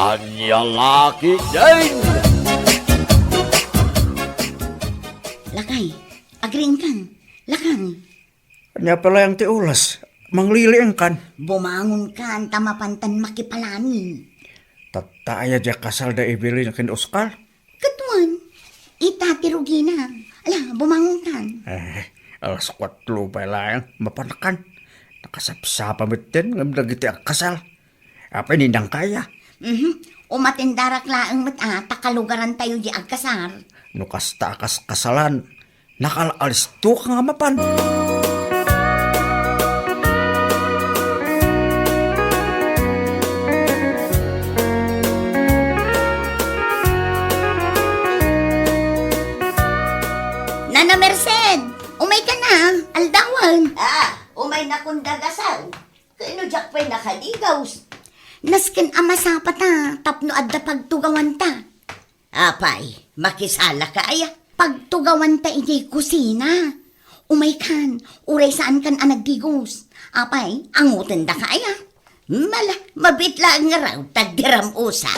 Kanyang laki din! Lakay, agring kang. Lakang, Kanya pala yung tiulas. Mangliliang kan. bumangon ka ang tamapantan makipalani. Tataya dia kasal da ibili kin Oscar. Katuan, itatirugi na. Ala, bumangon ka. Alas 4 pa lang. Mapanakan. Nakasapsapa mitin. Ngamdagiti ang kasal. Apa nindang kaya? Umatindarak laang mata, takalugaran tayo di agkasar. Nukasta akas kasalan. Nakalalis to ka nga mapan. Nana Merced, umay ka na, aldawan. Umay na kung dagasal. Kano jak pa'y nakaligaws. Nasken amasapat na, tapno adda pagtugawan ta. Apay, makisala ka aya. Pagtugawan ta ijay kusina. Umay kan, uray saan kan anagdigos. Apay, angutin da ka aya. Mala, mabitla nga raw, tagdiram usa.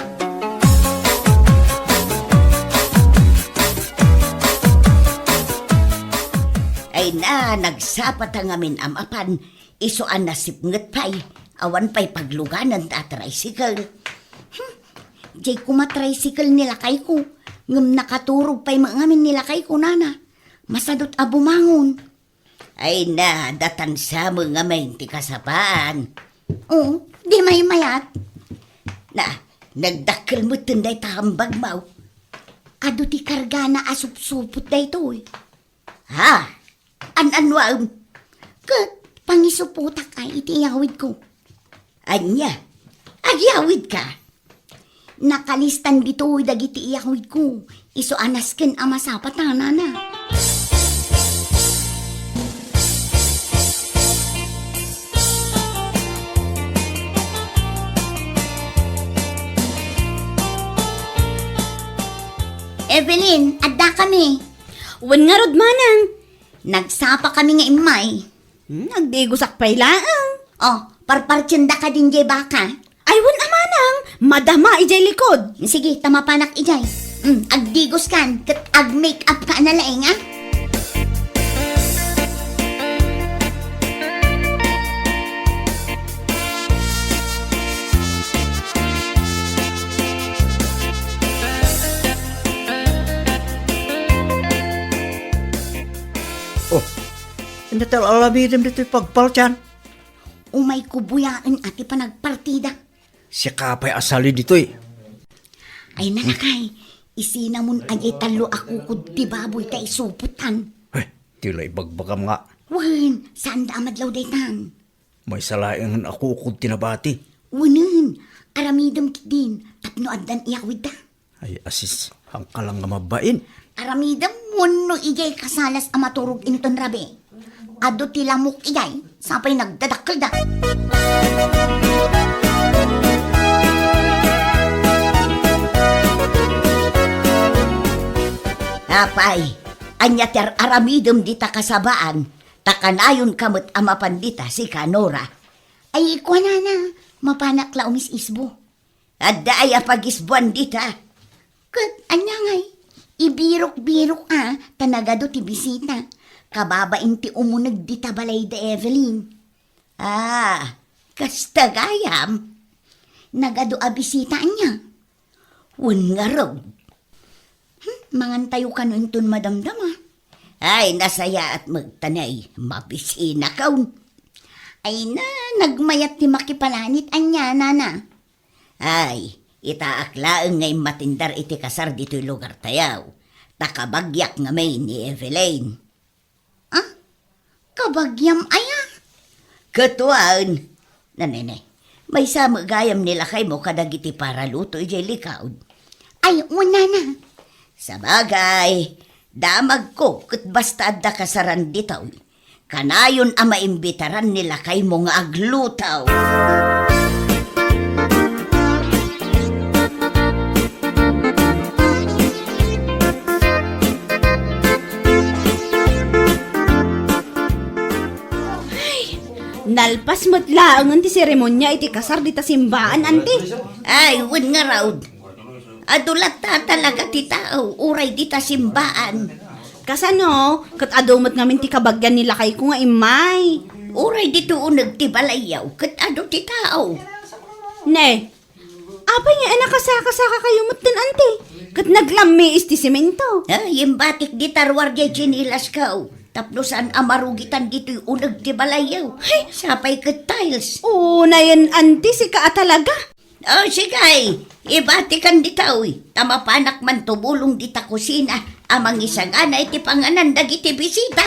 Ay na, nagsapat ang amin amapan, isuan na sipnget pa'y, awan pa'y pagluganan ta tricycle. Jay kumatricycle nila kay ko, ngam nakaturog pa'y mangamin nila kay ko nana, masadot abumangon. Ay na, datan sa mga main ti kasapaan. Oo, di may mayat. Na, nagdakkel mo tunday tahambag mau. Ado ti karga na asup-supot da ito eh. Ha? An-anwaam. Kat, pangisuputak ay itiyawid ko. Anya, agyawid ka. Nakalistan dito dagiti iyawid ko. Iso anasken ama sa patana na. Evelyn, adda kami. Wan nga rod manang. Nagsapa kami nga imay. Nagdigusak pa'y laang. Oh, parpartsyanda ka din jay baka. Ay, wan amanang. Madama ijay likod. Sige, tama panak ijay. Agdigos kan, kat ag-make up ka na laeng, ah? Oh, hindi tal alamidim dito yung pagpalchan. Umay kubuyaan ati pa nagpartida. Si kapay asali dito eh. Ay nanakay, isinamon ay talo ako kud di baboy ta isuputan. Tila ibagbagam nga. Wan, saan da amadlaw daytan? May salayangan ako kung tinabati. Wanan, aramidam kidin, tapno addan iyawid da. Ay asis, ang kalang nga mabain. Aramidam wano ijay kasalas amaturog initon rabi. Ado tilamok ijay, sapay nagdadakkel da. Apay, anya ter aramidam dita kasabaan, takanayon kamot amapan dita si Kanora. Ay, ikuha na, mapanak la umis isbo. Adda ay apagisbuan dita. Kat, anya ngay, ibirok-birok tanagado ti bisita. Kababain ti umunag dita balay da Evelyn. Kasta gayam. Nagado a bisita niya. Wan nga raw. Mangantayo ka nun itong madamdama. Ay, nasaya at magtanay, mabisina kaun. Ay na, nagmayat ti makipalanit anya, nana. Ay, itaaklaan ngay matindar iti kasar dito'y lugar tayaw. Takabagyak nga may ni Evelyn. Kabagyam aya? Katuan. Nanay, may samagayam nila kay mo kadagiti para luto ijay likaod. Ay, una na. Sabagay, damag ko kat basta adda kasaran ditaw. Kanayon ang maimbitaran nila kay mo nga aglutaw. Nalpas matlaang ti seremonya iti kasar di ta simbaan, ante. Ay, wen nga raw. Adulat ta talaga ti tao, uray di ta simbaan. Kasano, kat adumat ngamin ti kabagyan nila kay ko nga imay. Uray dito unag ti balayaw, kat ado ti tao. Ne, apay nga anak kasaka-saka kayo mutin, ante. Kat naglami is ti semento. Yung batik di tarwar di chinilas ka. Taplosan amarugitan dito yung unag ti balayaw. Ay, sapay kat tiles. Oo, na yan, ante, si ka talaga. Oh, sigay. Ibatikan di tao. Tama panak man tubulong di ta kusina. Amang isagana iti panganan dagiti bisita.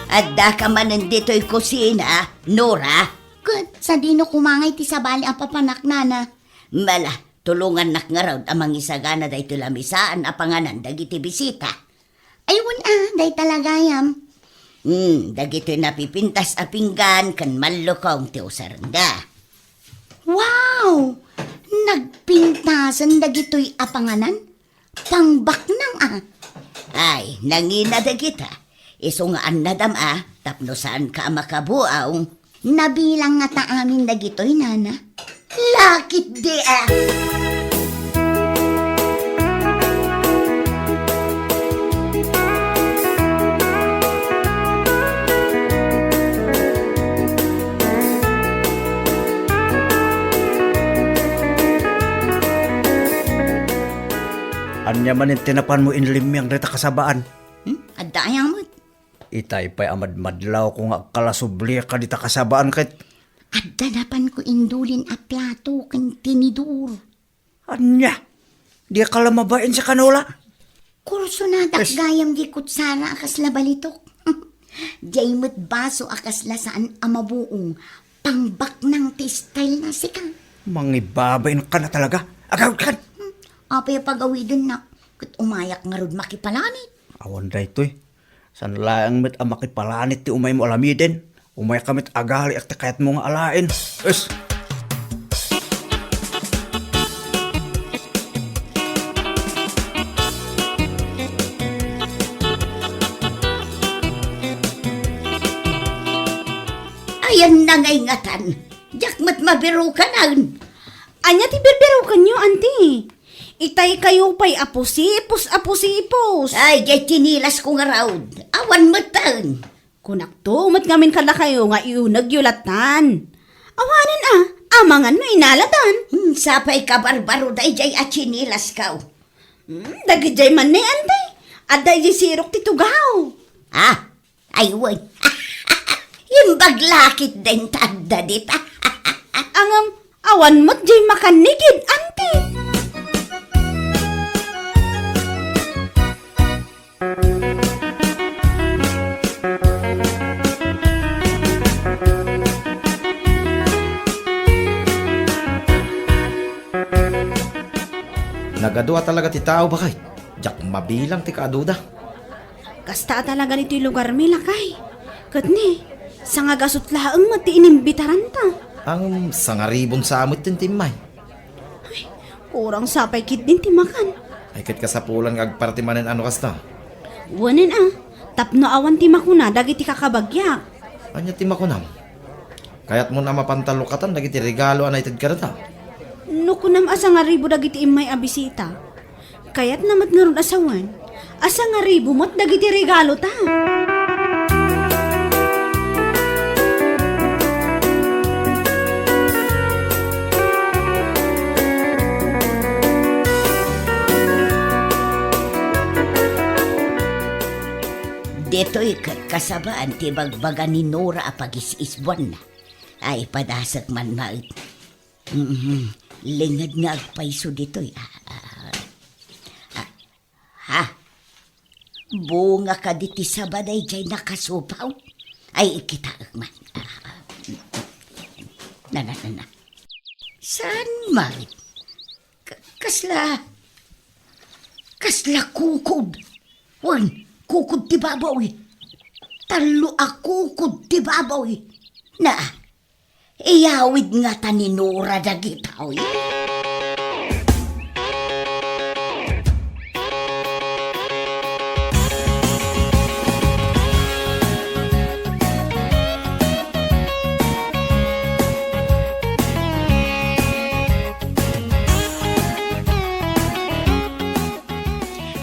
Adda ka man nandito'y kusina, Nora. Kat, sa dino kumangay ti sabali ang papanak nana. Mala, tulungan nak nga raw amang isagana da ito lamisaan a panganan dagiti bisita. Ayun day talagayam. Dagiti napipintas a pinggan kan malukong ti usaranda. Wow! Nagpintasan dagitoy apanganan? Pangbaknang Ay, nangina dagita. Isungaan na dama, tapno saan ka makabuaw. Nabilang nga ta amin dagitoy nana. Lakit di Anya man yung tinapan mo inlimyang rita kasabaan. Adayang mo. Itay pa'y amadmadlaw ko nga kalasubli ka dita kasabaan kahit At danapan ko indulin a plato ken tinidur. anya. Di ka lamabain sa kanula. Kurso na gayam di kutsara akas labalitok. Jaymut baso akas lasaan amabuong. Pangbaknang ti style na sika. Mangibabain ka na talaga. Agaw ka. Apay pagawidon na. Kat umayak nga rod makipalanit. Awan da ito'y. San laang met ang makipalanit ti umay mo alamiden. Umay kamit agali at kayat mo nga alain. Es! Ayan na ngay ngatan. Jakmat mabiru ka na. Anya ti berbero kanyo, ante. Itay kayo pa'y apusipos. Ay, jay tinilas ko nga raw. Awan mo taon. Kunakto, umat ngamin kala kayo nga iunag yulatan. Awanan amangan no inalatan. Sapay ka barbaro day jay at chinilas ka. Dagijay man ni ante. Aday di sirok titugaw. Aywan. Yung baglakit din tanda dita. Angam, awan mo't jay makanigid, ante. Nagadua talaga ti tao bakay. Jak mabilang ti kaaduda. Kasta talaga nito'y lugar milakay. Katni, sa nga gasot laang mati inimbitaran ta. Ang sangaribon sa amot tin timay. Kurang sapay kit din timakan. Ay kit kasapulan agpartimanen ano kasta. Wanin tapno awan timakuna dagiti kakabagyak. Anya timakunam. Kayat mo na mapantalukatan dagiti regalo anay tid karata. Nukunam asa nga ribo dagiti imay abisita. Kayat namat nga ron asawan. Asa nga ribo mo't dagiti regalo ta. Deto'y kasabaan ti bagbaga ni Nora a pag-is-isbuan na. Ay, padasat man maut. Lingad nga agpaiso dito'y. Bunga ka diti sa baday jay nakasupaw. Ay, ikita man. Na. Saan man? Kasla kukod. Wan, kukod ti babaw eh. Talo a kukod ti babaw eh. Na, iyawid nga ta ni Nora dagitaw eh.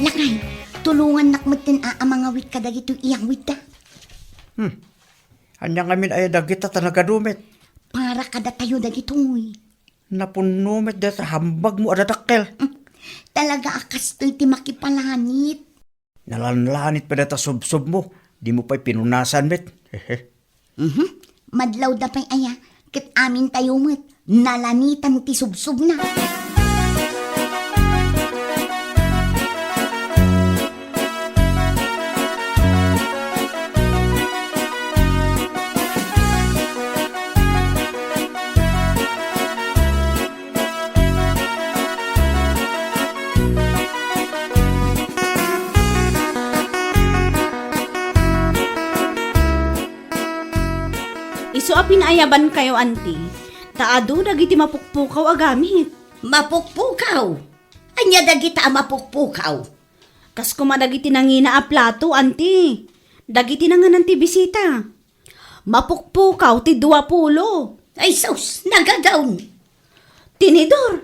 Lakay, tulungan nakmutin mga wit ka dagito iyang wit da. Anya ngamin ay dagita tanagadumit. Para kada tayo dagitoy. Napunumit dito hambag mo adadakkel. Talaga akas to'y ti makipalanit. Nalanlanit pa dito subsub mo. Di mo pa'y pinunasan met. Hehe. Madlaw da pa'y aya, kit amin tayo met. Nalanitan ti subsub na. Isu a pinaayaban kayo, anti. Taado dagiti mapukpukaw agamit. Mapukpukaw. Anya dagita mapukpukaw. Kas kumadagiti nangina a plato, anti. Dagiti nanganan ti bisita. Mapukpukaw ti 20. Ay sus, nagadawn. Tinidor,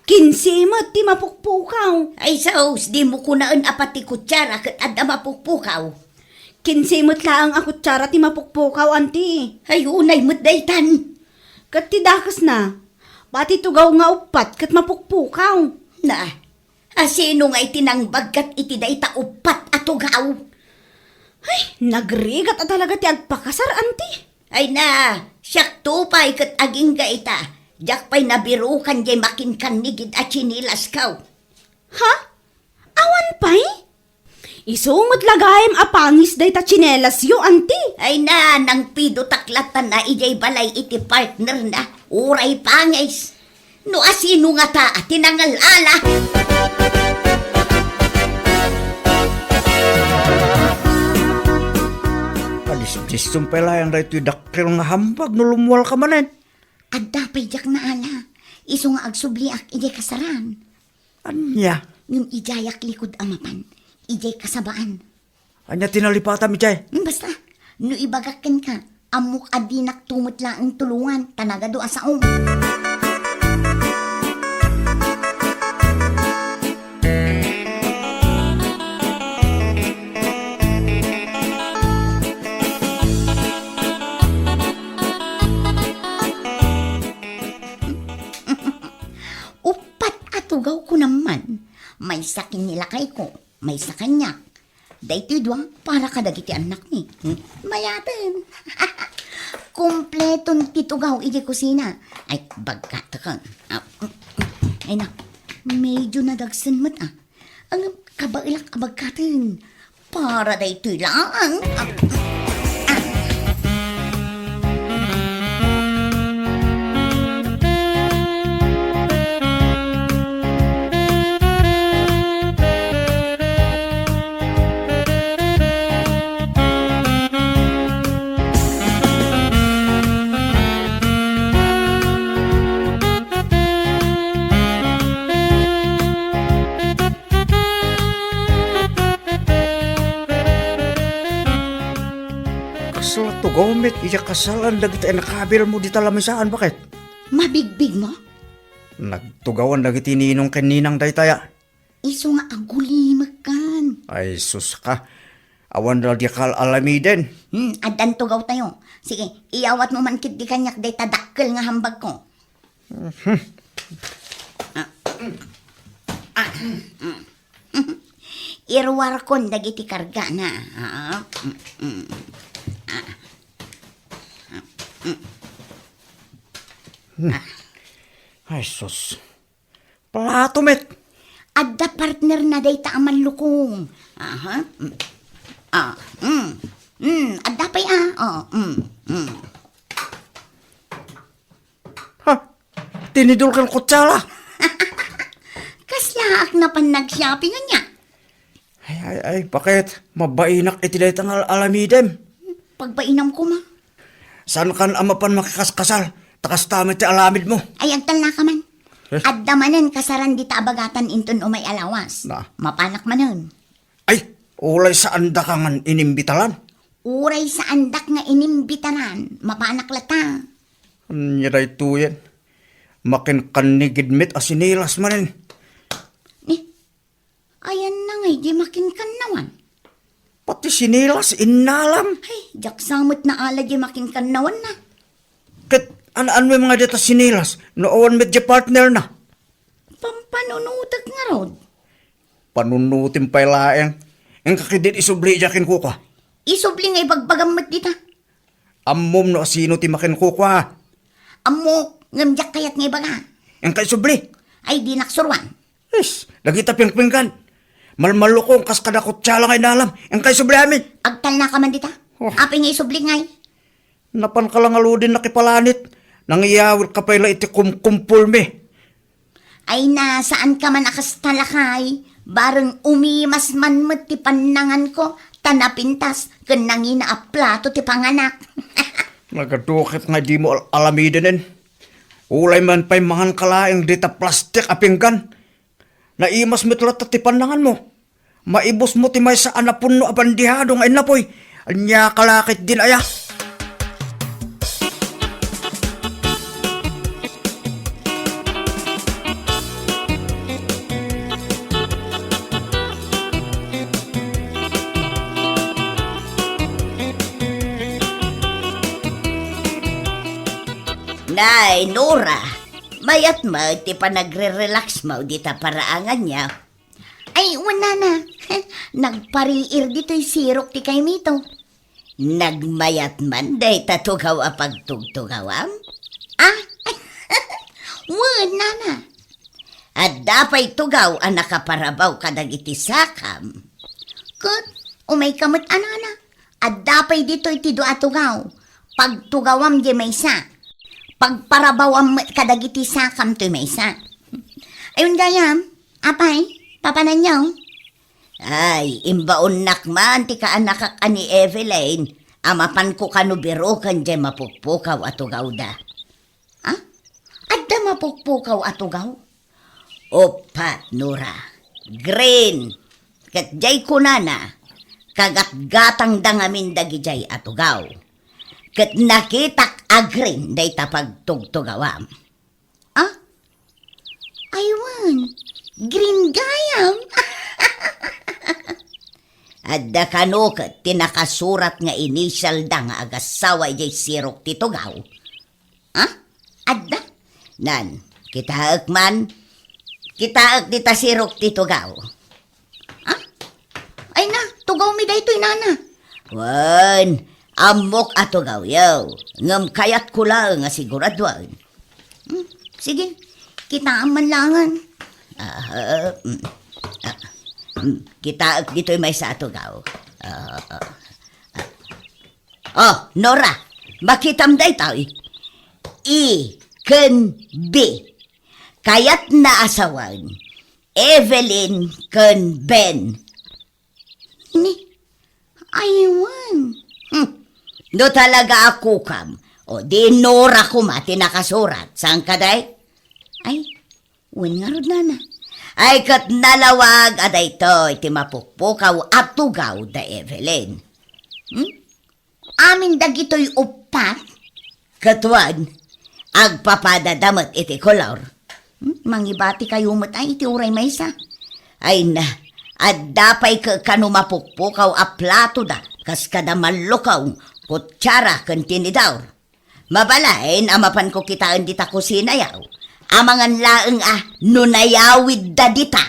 15 mat ti mapukpukaw. Ay sus, di mo kunaan apat ti kutsara kat adda mapukpukaw. 15 mat laang a kutsara ti mapukpukaw, anti. Ay unay mo't daytan. Kat ti dakas na. Pati tugaw nga upat kat mapukpukaw. Na, asino nga itinangbag kat iti dayta upat atugaw. Ay, nagrigat at talaga ti agpakasar, anti. Ay na, siyak tupay kat aging gaita. Diyak pa'y nabirukan jay makinkan nigid at chinilas kaw. Ha? Awan pa'y? Isumot lagayem apangis day ta chinelas yo, anti. Ay na, nang pido taklatan na ijay balay iti partner na. Uray pangis. No asino nga ta at tinangalala. Alis-disum pala yung dito dakkel nga hambag no lumuwal ka manen. At dapay jak na ala. Iso nga agsubliak ijay kasaran. Anya? Yung ijayak likod amapan. Ijay kasabaan. Anya tinalipata mi chay? Basta, no ibagakin ka, amok adinak tumot lang ang tulungan, tanaga do asaong. Upat atugaw ko naman. May sakin nila kay ko, may sa kanya. Dahito dwa, para kadagiti anak ni. Mayatin. Kompletong titugaw iti kusina. Ay, bagkata ka. Ay na, medyo nadagsan mat Ang kabailak abagkatin. Para dahito lang. Tugomit, iya kasalan dagiti ay nakabil mo di talamisaan. Bakit? Mabigbig mo? Nagtugawan dagiti ninong kaninang daytaya. Iso nga agulimag kan. Ay sus ka. Awan na di kal alamiden. Adan tugaw tayo. Sige, iawat mo man kit di kanyak day tadakkel nga hambag ko. Irwar kon dagiti karga na. Ay sus. Plato met. Adda partner na day ta aman lukong. Aha. Adda pa'y Ha? Tinidol kang kutsala. Kaslaak na pan nag-shopping niya. Ay, bakit? Mabainak iti daytang alamidem. Pagpainam ko ma. Saan kan amapan makikaskasal? Takas tamit ti alamid mo. Ay, agtal na ka man. Adda manen kasaran di ta abagatan inton umay alawas. Na. Mapanak manen. Ay, ulay sa anda ka man inimbitalan. Uray sa andak nga inimbitaran. Mapanak lata. Anya dayto yan. Makin kanigidmit asinilas manin. Ayan na nga Ay, di makinkanawan. Pati sinilas, inalam. Ay, jak samot na ala di makinkanawan na. Kat ano yung mga dito sinilas? Noon medyo partner na. Pampanunutag nga rod. Panunutin pa ilaeng. Ang kakidit isubli jakin ko ka. Isubli nga ibagbagamot dita. Amom no sino ti makin ko ka. Amo, ngamjak kayat nga ibaga. Ang kay subli. Ay, di naksurwan. Yes, lagi ta pingpinggan. Malmalo ko kas kada kutsala ngay nalam. Ang kay subli amin. Agtal na ka man dita. Oh. Api nga isubli ngay. Napan ka lang aludin nakipalanit. Nangiyawil ka pa ila iti kumkumpul me. Ay na, saan ka man akas talakay? Bareng umimas man mo ti panangan ko, tanapintas, kanangin na aplato ti panganak. Nagadukit nga di mo alamidinin. Ulay man pa'y mangan kalaing dita plastik apinggan. Naimas mo tila ti panangan mo. Maibos mo ti may sa anapun no abandihado nga inapoy. Anya kalakit din aya. Nay, Nora, mayat mo, ti pa nagre-relax mo, di ta paraangan niya. Ay, wala na. Nagpariir dito'y sirok ti kay mito. Nagmayat man, day tatugaw a pagtugtugawam? Ah, wala na. At dapay tugaw ang nakaparabaw kadag iti sakam. Kut, umay kamot anana. At dapay dito'y ti doa tugaw. Pagtugawam di may sa. Pagparabawam kadagiti sakam to may isa. Ayun gayam, apay, papanan niyo. Ay, imbaon nakman ti kaanak ani Evelyn, amapan ko kanubiro kan di mapukpukaw atugaw da. Ha? Adda mapukpukaw atugaw? Opa, Nora, green, kat jay kunana, kagat-gatang dangamin dagi jay atugaw. Kat nakitak agrin day tapag tugtugawam. Ah? Aywan, green gayam. Adda kanukat tinakasurat nga initial da nga agasaway jay sirok titugaw. Ah? Adda? Nan, kitaak man, kitaak dita sirok titugaw. Ah? Ay na, tugaw mi day to'y nana. Wan, amok ato gawyaw. Ngam kayat ko lang nga siguradwan. Sige, kita man langan. Kita dito'y may sa ato gaw. Oh, Nora, makitam day tayo. I, ken, B. Kayat na asawan. Evelyn, ken, Ben. Ni, aywan. Do talaga ako kam. O di Nora ko mati nakasurat. Saan ka day? Ay, wen nga rod nana. Ay kat nalawag aday to iti mapukpukaw at tugaw da Evelyn. Amin dagito'y upat. Katwan, agpapadadamat iti kolor. Mangibati kayo mat ay iti uray maysa. Ay na, at dapay ka kanumapukpukaw a plato da. Kas kada malukaw, kutsara kan tinidaw. Mabalain, amapan ko kitaan dita kusina yaw. Amangan laeng nunayawid da dita.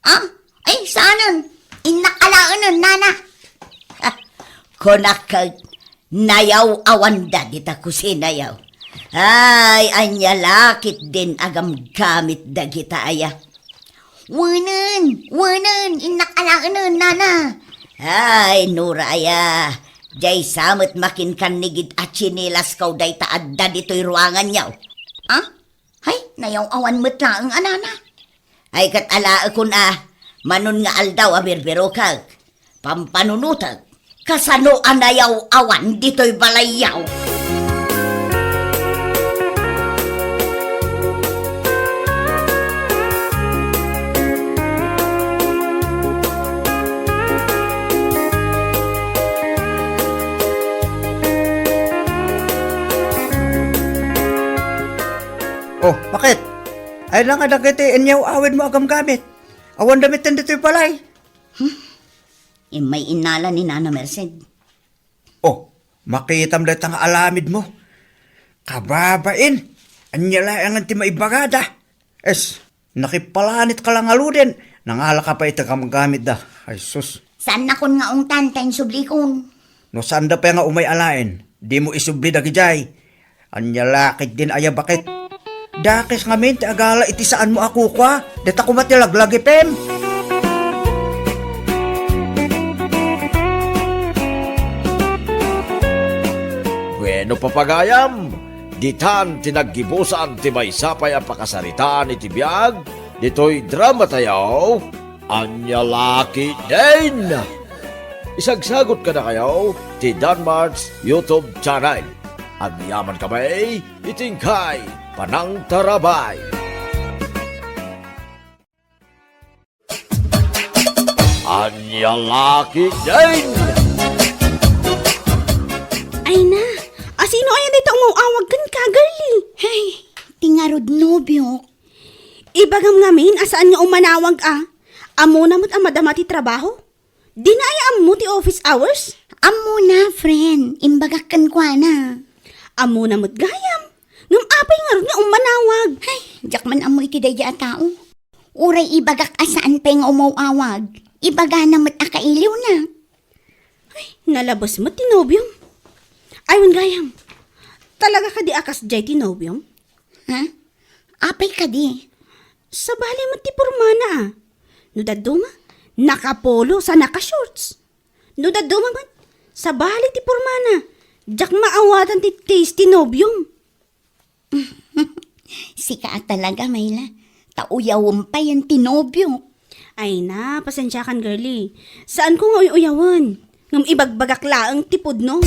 Ah, ay saanan, inakalaan nana. Konak nayaw awan da dita kusina yaw. Ay, anya lakit din agam gamit da kita aya. Wanan, inakalaan nana. Ay, Nuraya, jay samot makin kanigid at sinilas kaw day taadda dito'y ruangan yaw. Ah? Hay, nayaw awan mo't lang ang anana. Ay, kat ala akon manon nga aldaw abirbiro kag. Pampanunutag, kasano anayaw awan dito'y balayaw. Oh, bakit? Ay lang nga dagiti inyaw awid mo agam gamit. Awan damit dito'y balay. May inala ni Nana Merced. Oh, makitam lahat ang alamid mo. Kababain, anyala ang anti maibagada. Nakipalanit ka lang aludin. Nangala ka pa ito ka magamit da. Ay sus, Saan na kon nga ung tantay sublikon? no saan da pa nga umay alain. Di mo isubli da gijay. Anyalakit din aya bakit. Dakis nga min, ti agala iti saan mo ako kwa. Deta ko matilaglag ipem. Bueno papagayam, ditan tinaggibusan ti may sapay ang pakasaritaan iti biyag, dito'y drama tayo, Anyalaki din! Isagsagot ka na kayo ti Danmar's YouTube channel. At yaman kami, itingkay, panang tarabay. Anyalaki din! Ay na, sino ayan dito umawag kan ka, girly? Hey, tingarod nobyo. Ibagam ngamin, asaan nga umanawag Amo na mo't amadamati trabaho? Di na ay amo ti office hours? Amo na, friend. Imbagakan kwa na. Amo na mo't gayam. Ngam apay nga ron nga umanawag. Ay, jak man amo iti daya tao. Uray ibagak asaan pa nga umawawag. Ibaga na mo't akailiw na. Nalabas mo tinobyong. Aywan gayam. Talaga ka di akas jay tinobyong? Ha? Apay ka di. Sa bali mo ti pormana No daduma, nakapolo sa nakashorts. No daduma man, sa bali ti pormana. Jak maawatan ti tasty nobyong. Sika talaga, Mayla. Tauyawon pa yan tinobyo. Ay na, pasensya kan girly. Saan ko nga uyawan? Ngam ibagbagak laang tipod no.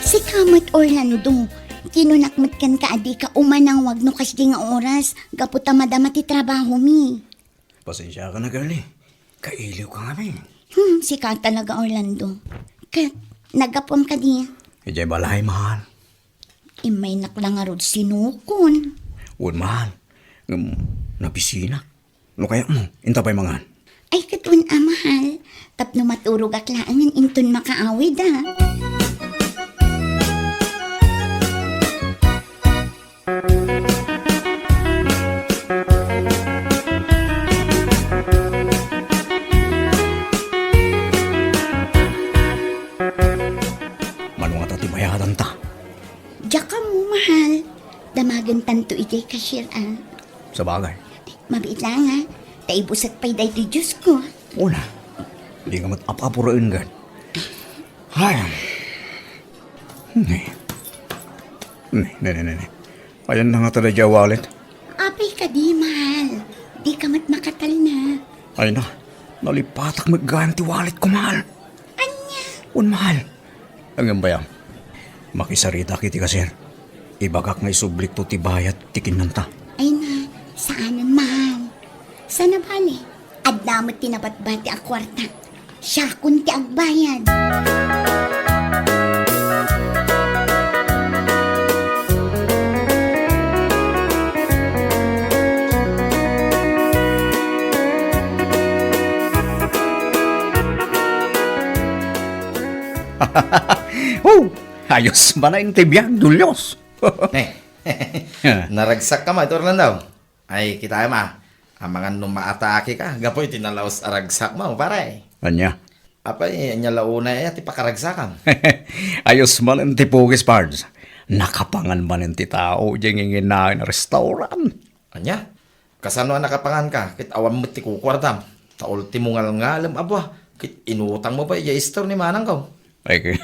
Si Kamat Orlando, kinunakmat kan ka adi ka umanang wag no kasdi nga oras, gaputa madama ti trabaho mi. Pasensya ka na, girlie. Kailiw ka nga, may. Si ka talaga Orlando. Kat, nagapom ka di. Ijay balay, mahal. Imay naklang nga rod sinukon. Uwan, mahal. Napisina. No kaya mo, inta pa'y mangan. Ay katun mahal. Tapno maturog aklaan inton makaawid Manong at atibayadan ta. Diyak mo mahal. Damagan tanto ijay cashier Sa bagay. Mabait lang Taibusat pa'y day ti Diyos ko. Una, hindi ka mat-apapurain gan. Ay. Ne. Ayan na nga talaga wallet. Apay ka di mahal. Di ka mat makatal na. Ay na, nalipatak magganti wallet ko, mahal. Anya? Un, mahal. Ang bayang, makisarita kiti kasir. Ibagak nga isublik to tibayat tikin nanta. Ay na, saanan mahal? Sana bali, adamot tinabat-bati ang kwarta. Siya kunti ang bayad. Ayos ba na yung tibiyang, Dulyos? Naragsak ka ma, ito Orlando. Ay, kita ma. Ang mga numaatake ka, gapoy tinalaos aragsak mo, pare. Anya? Apay, anya launa ti pakaragsakan. Ayos man ang tipugis, Pards. Nakapangan man ang titao diyang inginahin na restaurant. Anya? Kasano ang nakapangan ka? Kit awam mo ti kukwartam. Ta ultimo ngalam abwa. Kit inutang mo pa iya store ni manang ko. Ay,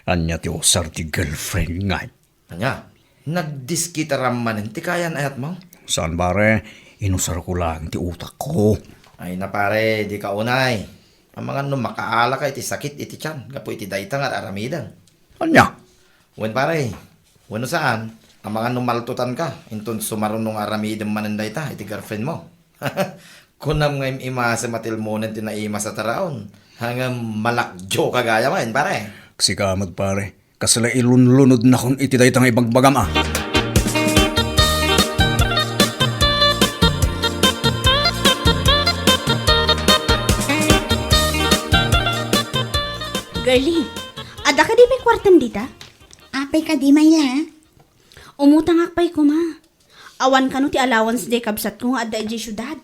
anya ti usar ti girlfriend nga. Anya? Nagdiskita raman ti kayan ayat mo. Saan bare, inusar ko lang ti utak ko. Ay na pare, di ka unay. Ang mga makaala ka iti sakit iti tiyan. Gapo iti daytang at aramidan. Anya? Wen pare, wano saan? Ang mga numaltutan ka, inton sumarunong aramidan mananday ta, iti girlfriend mo. Kunam ngayon ima sa matilmonan tinaima sa taraon, Hanggang malakjo kagaya man, pare. Sikamad pare, kasala ilunlunod na kung iti daytang ibagbagam ah. Girlie, ada ka di may kwartan dita? Apay ka di Mayla. Umutang akpay ko ma. Awan ka no ti allowance de kabsat ko nga adda iji syudad.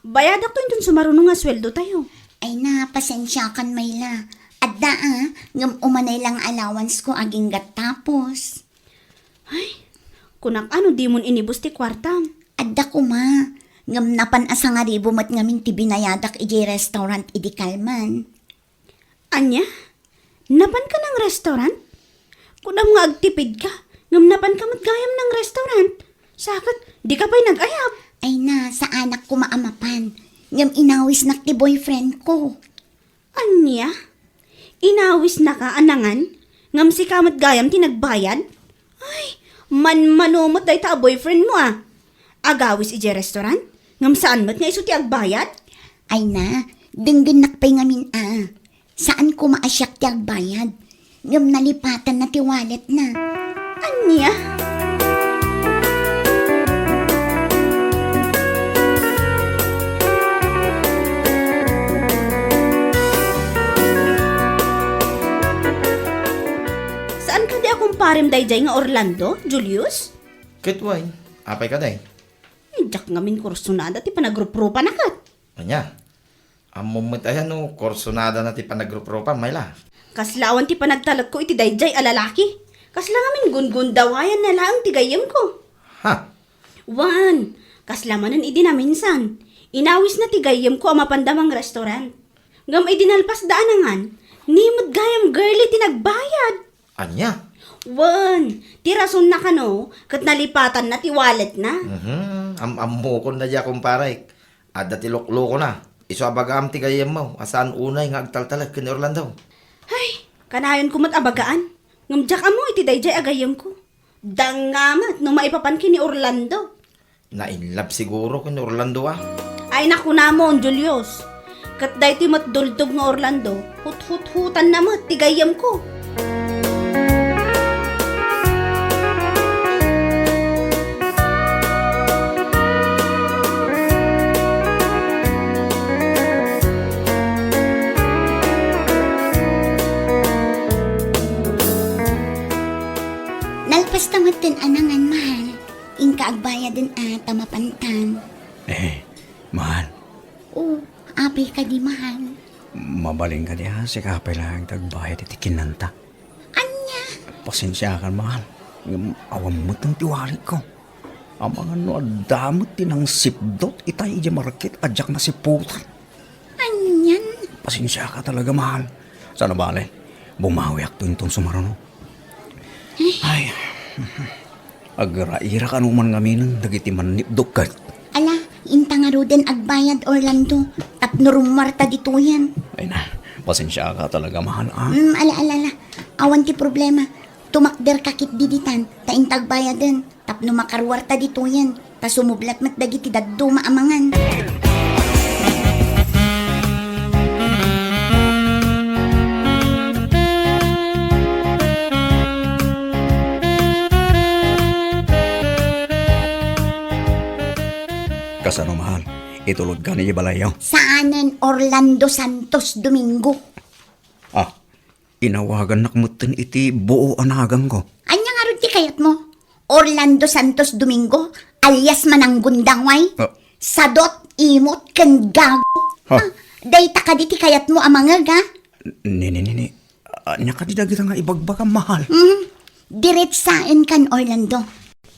Bayadak to intun sumarunong nga sweldo tayo. Ay na, pasensya kan Mayla. Adda ngam umanay lang allowance ko aging gatapos. Ay, kunak ano di mon inibus ti kwartam. Adda ko ma. Ngam napan asa nga ribo mat ngamin ti binayadak iji restaurant idi Kalman. Anya? Napan ka ng restaurant? Kunam nga agtipid ka. Ngam napan ka matgayam ng restaurant. Sakat, di ka pa'y nag-ayab. Ay na, sa anak ko maamapan. Ngam inawis nak ti boyfriend ko. Anya? Inawis na ka, anangan? Ngam si kamat gayam tinagbayad? Ay, manumot day ta boyfriend mo ah. Agawis ije restaurant? Ngam saan mat nga iso ti agbayad? Ay na, denggan nakpay ngamin Saan ko maasyak ti agbayad? Ngam nalipatan na ti wallet na. Anya? Saan ka di akong parim dayjay nga Orlando, Julius? Kitway, apay ka day. Jak ngamin kursunada ti panagrupropa na kat. Anya, amumit ayan no, korsonada na ti panagrupropa, Mayla. Kaslawan ti panagtalag ko iti dayjay alalaki. Kasla ngamin gungundawayan na lang ti gayam ko. Ha? Wan, kaslamanan idi na minsan. Inawis na ti gayam ko ang mapandamang restaurant. Ngam idinalpas daanangan, nimod gayam girly tinagbayad. Anya? Wan, ti rason na kano, kat nalipatan na ti wallet na. Ammo ko na dya kumparay. Ada ti loko na. Iso abagam ti gayam mo. Asaan unay nga agtaltalag kini Orlando. Ay, kanayon kumat abagaan. Ngamjak amo iti dayjay agayam ko. Dangamat no maipapan kini Orlando. Na-inlove siguro kini Orlando ah. Ay naku namon, Julius. Kat dayti matduldog nga Orlando, hut-hut-hutan na mat, tigayam ko. Nalpas tamatin anangan mahal. Ingka agbaya din tamapantan. Mahal, Oh, apay ka di mahal. mabaling ka diha, sikapay lang tagbayad iti kinanta. Anya? Pasensya ka, mahal. Awam mo tong tiwali ko. Ang mga no, adamot tinang sipdot, itay ija market, adyak na si putan. Anyan? Pasensya ka talaga, mahal. Sana bale, bumawi ak tuntong sumaruno. Ay, agra-ira ka numan kami ng dagiti manipdok ka. Ala, inta nga roden agbayad Orlando. Tapno rumarta dito yan. Ay na, pasensya ka talaga, mahal. Ala. Awan ti problema. Tumakder kakit diditan. Ta intagbayad din. Tapno makarwarta dito yan. Ta sumublat mat dagiti daddo maamangan. Kasano, mahal? Itulog ka ni Balayaw. Saanen Orlando Santos Domingo. Ah, inawagan nakmutin iti buo anagang ko. Anya nga ron ti kayat mo? Orlando Santos Domingo, alias Mananggundangway. Sadot, imot, ken gago. Dayta ka di ti kayat mo amangag ha? Nini. Anya ka di dagita nga ibagbaka, mahal. Diretsain kan Orlando.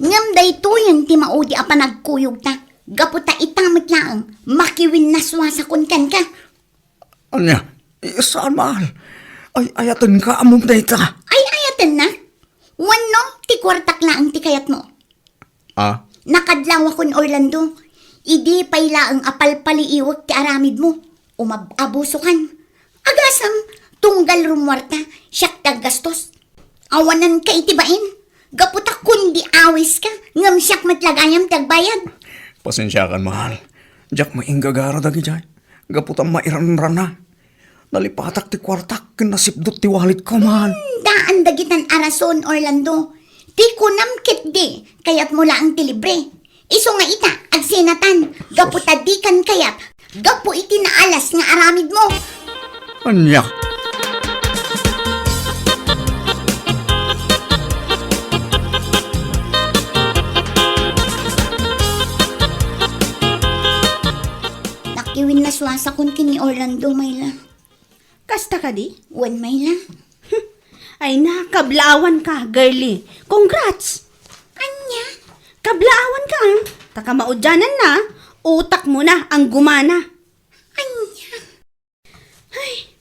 Ngam dayto yan ti maudi a panagkuyog ta. Gaputa itamit laang, makiwin na swasakon kan ka. Anya, saan, mahal? Ay, ayatan ka among dayta. Ay, ayatan na. Wano, ti kwartak laang ti kayat mo. Ah? Nakadlaw akon Orlando. Idi pay laang apalpaliiwag ti aramid mo. Umababuso kan. Agasam, tunggal rumwarta, siyak taggastos. Awanan ka itibain. Gaputa kundi awis ka, ngam siyak matlagayam tagbayad. Pasensya ka, mahal. Diyak mainggagara dagi jay. Gaputan mairan-ran na. Nalipatak ti kwartak, kinasipdot ti walit ko man. Daan dagitan arason, Orlando. Di ko namkit di, kayat mula ang tilibre. Iso nga ita, agsinatan, gaputadikan kayat, gapu iti naalas nga aramid mo. Anya? Nakiwin na swasa kun kini Orlando, Mayla. Kasta ka di? Wan, Mayla. Ay na, kablawan ka, girlie. Congrats! Anya? Kablawan ka, ah. Taka maudyanan na, utak mo na ang gumana. Anya?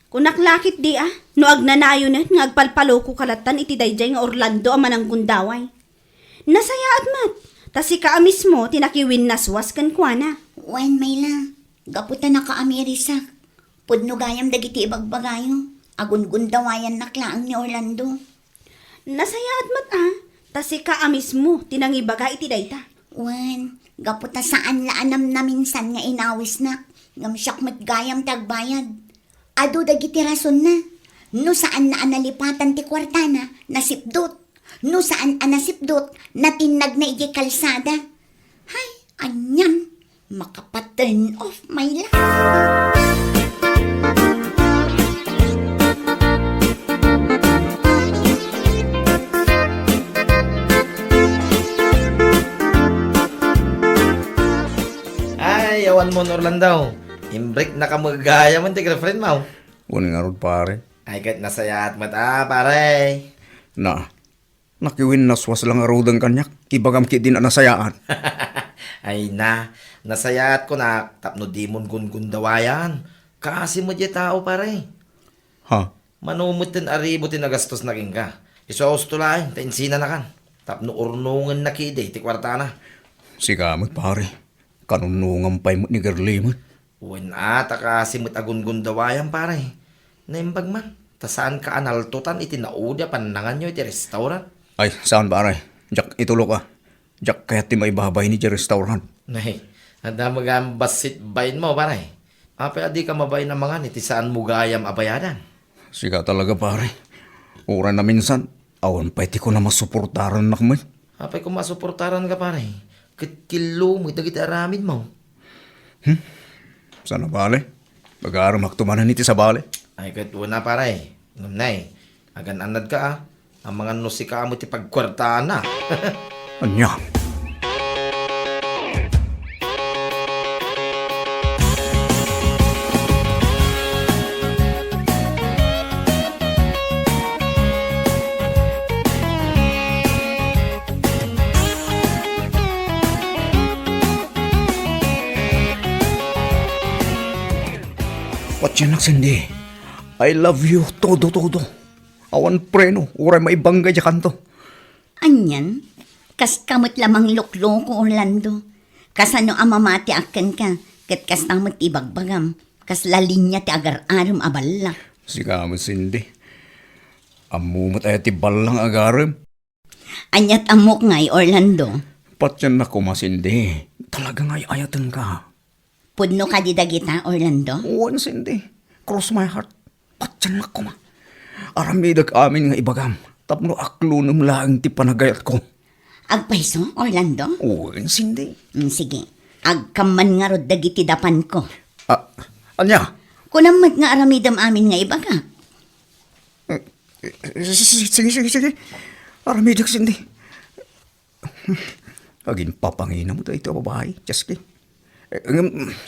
Kung naklakit di no agnanayo na, nga agpalpalo ko kalatan iti dayjay nga Orlando ang manang gundaway. Nasaya at mat, tasi ka mismo tinakiwin naswas kan kuana. Wan, Mayla. Gaputa na ka amerisak. Pudno gayam dagiti ibagbagayo. Agun-gun dawayan naklaang ni Orlando. Nasaya at mat tasi ka mismo tinangibaga iti dayta. Wan, gaputa saan laanam na minsan nga inawis na. Ngamsyak mat gayam tagbayad. Ado dagiti rason na. No saan na analipatan ti kwartana, nasipdot. No saan anasipdot, natinag na iti kalsada. Hay, anyam, makapaturn off my life. Ay, awan mo, Orlando. Imbrik na ka magagaya mo, ti girlfriend mo. Wala nga rod pare. Ay, kat nasaya at mata, pare. Na, nakiwin naswas lang arudang kanyak. Ibagam ki din anasayaan. Ay na, nasayat ko na tapno dimon gundawayan. Kasi mo di tao pare. Ha? Manumot tin aribo tin nagastos na king ka. Isos tulay, tainsina na kan. Tapno urnungan na kide, ti kwartana. Sigamot pare. Kanunungan pa'y mo ni girlie mo. Uwan ata kasi mo't agun gundawayan pare. Naimbag man, tasaan ka analtutan iti naudya panangan nyo iti restaurant. Ay, saan pare? Jack, itulo ka. Jack, kaya ti may babay ni di restaurant. Nay, handa magambasit bayin mo pare. Apa adi ka mabay na mga niti saan mo gayam abayadan. Siga talaga pare. Ura na minsan, awan pa'y ti ko na masuportaran na kami. Apay kung masuportaran ka pare. Kilo mo itagit aramid mo. Sana bale? Pag-aaram haktumanan iti sa bale. Ay kahit na pare. Ngamnay, agan anad ka ah. Ang mga nusika mo ti pagkwartaan na. Anya? Patyanak Cindy, I love you todo. Awan preno, uray maibangga dya kanto. Anyan, kas kamot lamang luklo ko Orlando. Kasano amamati aken ka, kat kas tamot ibagbagam, kas lalinya ti agar-aram abala. Sigamot Cindy. Amumot ay ti balang agarim. Anyat amok ngay Orlando. Patyanak ko Cindy. Talaga ngay ayatan ka. Pudno ka di dagita Orlando. Uwan Cindy. Cross my heart. Patyanak ko Aramidag amin nga ibagam. Tapno aklunum lang ti panagayat ko. Agpaiso Orlando? Uwan Cindy. Sige, agkaman nga rod dagiti dapan ko. Anya? Kunamat nga aramidam amin nga ibaga. Sige. Aramidag Cindy. Agin papangina mo ito babae. Just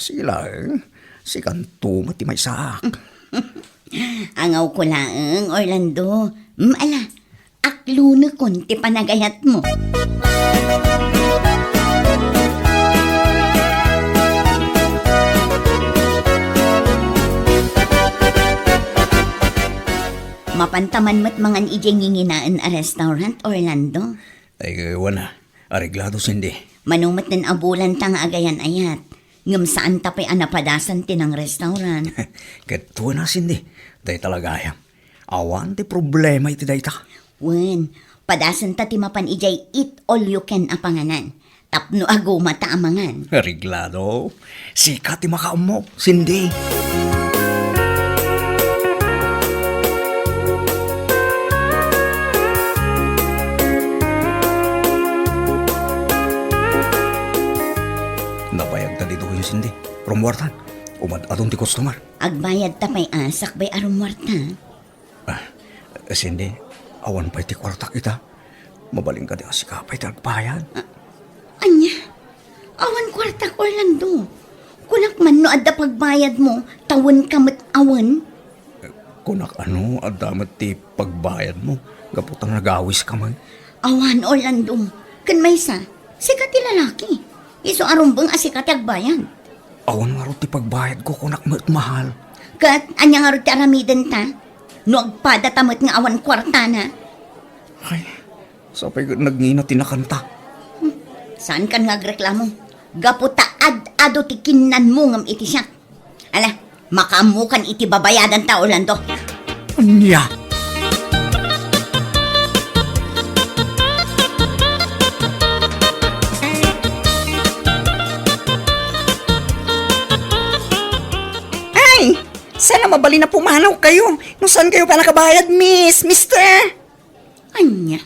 sige lang. Si kanto mati may sak. Angaw ko lang, Orlando. Ala, aklo na konti panagayat mo. Mapantaman mo't mga ijinginginaan a restaurant, Orlando. Ay, wala. Areglado Cindy. Manumat ng abulan tang agayan ayat. Ngam saan tapay anapadasan tinang restaurant. Keto na Cindy. Day talaga ayam. Awan ti problema iti day ta. Wen, padasan ta ti mapan ijay eat all you can apanganan. Tapno ago mata amangan. Areglado. Sika ti makaam mo, Cindy. kwartan. Umad atong ti customer. Agbayad ta may asak bay aron muarta. Sindi, awan pa'y ti kwarta kita. Mabaling ka di asikapay ti agbayad. Anya, awan kwarta ko Orlando. Kunak man no adda pagbayad mo, tawon ka mat awan. Kunak ano, adamat ti pagbayad mo. Gaputang nagawis ka man. Awan Orlando, kan may sa, sikat ti lalaki. Iso aron bang asikat ti agbayad. Awan nga ro ti pagbayad ko kunak mahal. Kat anya nga ro ti aramiden ta, no agpada tamat nga awan kwarta na. Ay, sapay nagngina tinakanta. Saan kan nga agreklamo? Gaputa ad-ado ti kinnan mo ngam iti siya. Ala, makaamukan iti babayadan ta Orlando. Anya? Ay, sana mabali na pumanaw kayo. No saan kayo pa nakabayad, mister? Anya,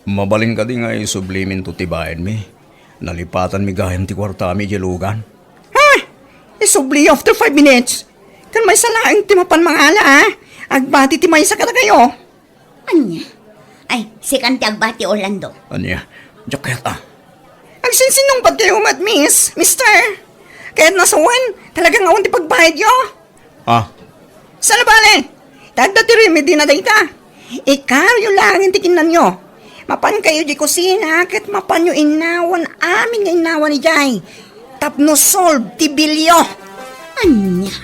Mabaling ka di nga sublimin to tibayan mi. Nalipatan mi gayam ti kwarta mi jelugan. Ha? Isubli after 5 minutes. Kan may salaing timapan mangala, Agbati ti may sakata kayo. anya. Ay, sikan ti agbati Orlando. Anya? Diyak kayat Agsinsinong ba't kayo mister? Kaya't nasuwan, talagang awan ti pagbayad yo. Sa labali, tagda ti remedy na dayta. Ikaw yung langin ti kinan nyo. Mapan kayo di kusina, kat mapan yung inawan, amin nga inawan ni Jay. Tapno solve ti bilyo. Anya.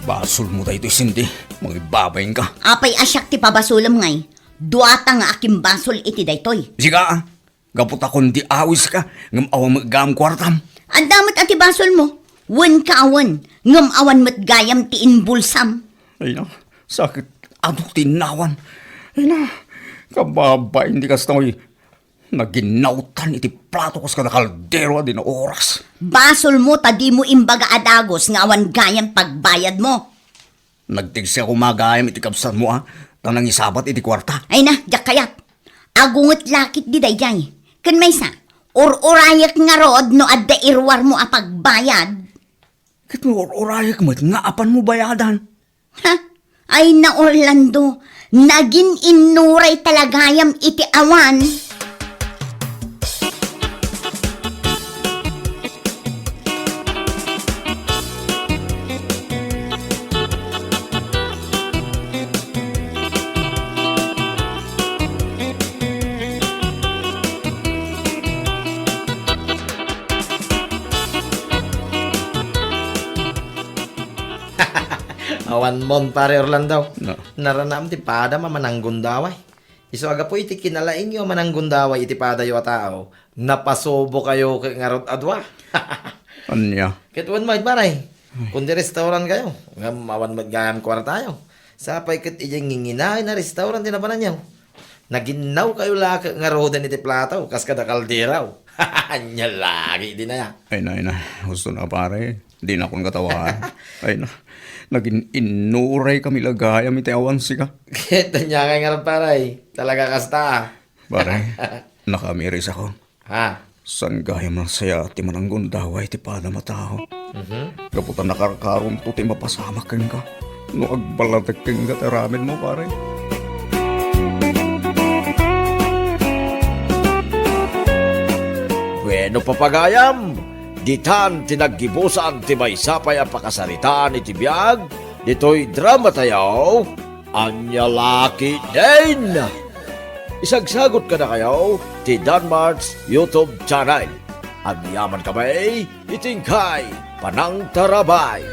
Basol mo tayo ito, Cindy. Magibabayin ka. Apay asyak ti pabasulam ngay. Duata nga akim basol iti daytoy. Siga, gapot akong di awis ka. Ngam awang magam kwartam. Ang damat ati basol mo. Wen ka awan. Ngam awan mat gayam ti inbulsam. Ay na, sakit. Ano tinawan? Ay na, kababayin di kas tao'y naginautan iti plato kas kada kaldero di na oras. Basol mo tadi mo imbaga adagos nga awan gayam pagbayad mo. Nagtigsi ako magayam iti kapsan mo Tanang isabat iti kwarta. Ay na, jak kayat. Agungot lakit di dayjay. Kan may sa, urayak nga rod no adda irwar mo apagbayad. Kit mo orayak mo, nga apan mo bayadan. Ha? Ay na Orlando, naging inuray talagayam iti awan. Awan mon pare Orlando. No. Naranam ti pada mamananggundaway. Iso aga po iti kinalaing yo mananggundaway iti pada yo tao. Napasobo kayo kay ngarot adwa. Anya? Ketwan maid maray. Kundi restaurant kayo. Ngam awan magayam kwartayo. Sapay ket ijeng nginginay na restaurant din na bananyaw. Naginaw kayo laka ngarodan iti plataw kas kada kalderaw. Anya lagi din na ya. Ay na. Gusto na pare. Di na akong katawaan. Ay na. Naging inuray kami lagayam iti awan sika. Kita niya kay ngarot paray. Talaga kasta. Pare, nakamiris ako. Ha? San gayam ng saya ti mananggundaway ti pada matao. Kaputan nakarkaron to ti mapasamak ka. No agbalatag kang kataramin mo pare. Bueno papagayam, ditan tinaggibusan ti maysapay a pakasaritaan iti biyag, dito'y drama tayaw, anya laki din! Isagsagot ka na kayo ti Danmar's YouTube channel. Ang yaman kamay, itingkay, panang tarabay.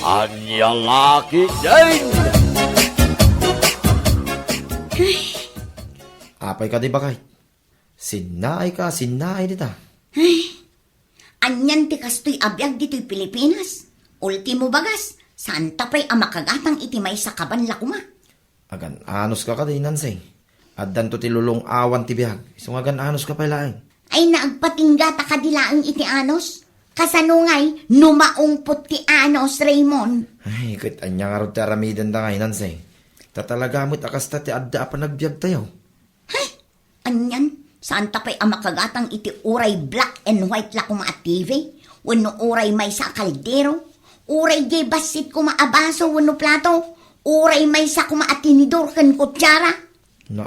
Anya laki din! Apay ka di ba kay? Sinaay dita. Anyan ti kastoy abiyag dito'y Pilipinas. Ultimo bagas, saan tapay ang makagatang iti may sa kaban lakuma. Agan, anos ka ka di nansay. At danto ti lulong awan ti biyag. Isungagan anos ka pala Ay naagpatingga ta kadilaang iti anos. Kasanungay, numaungpot ti anos, Raymond. Ay, kahit anya nga rin ti aramidan da ngay, Nansay. Tatalagamot akasta ti adda pa nagbiag tayo. Anyan, saan tapay ang makagatang iti uray black and white la kuma at TV? Wano uray may sa kaldero? Uray jay basit kuma abaso wano plato? Uray may sa kuma at tinidor kan kutsara? No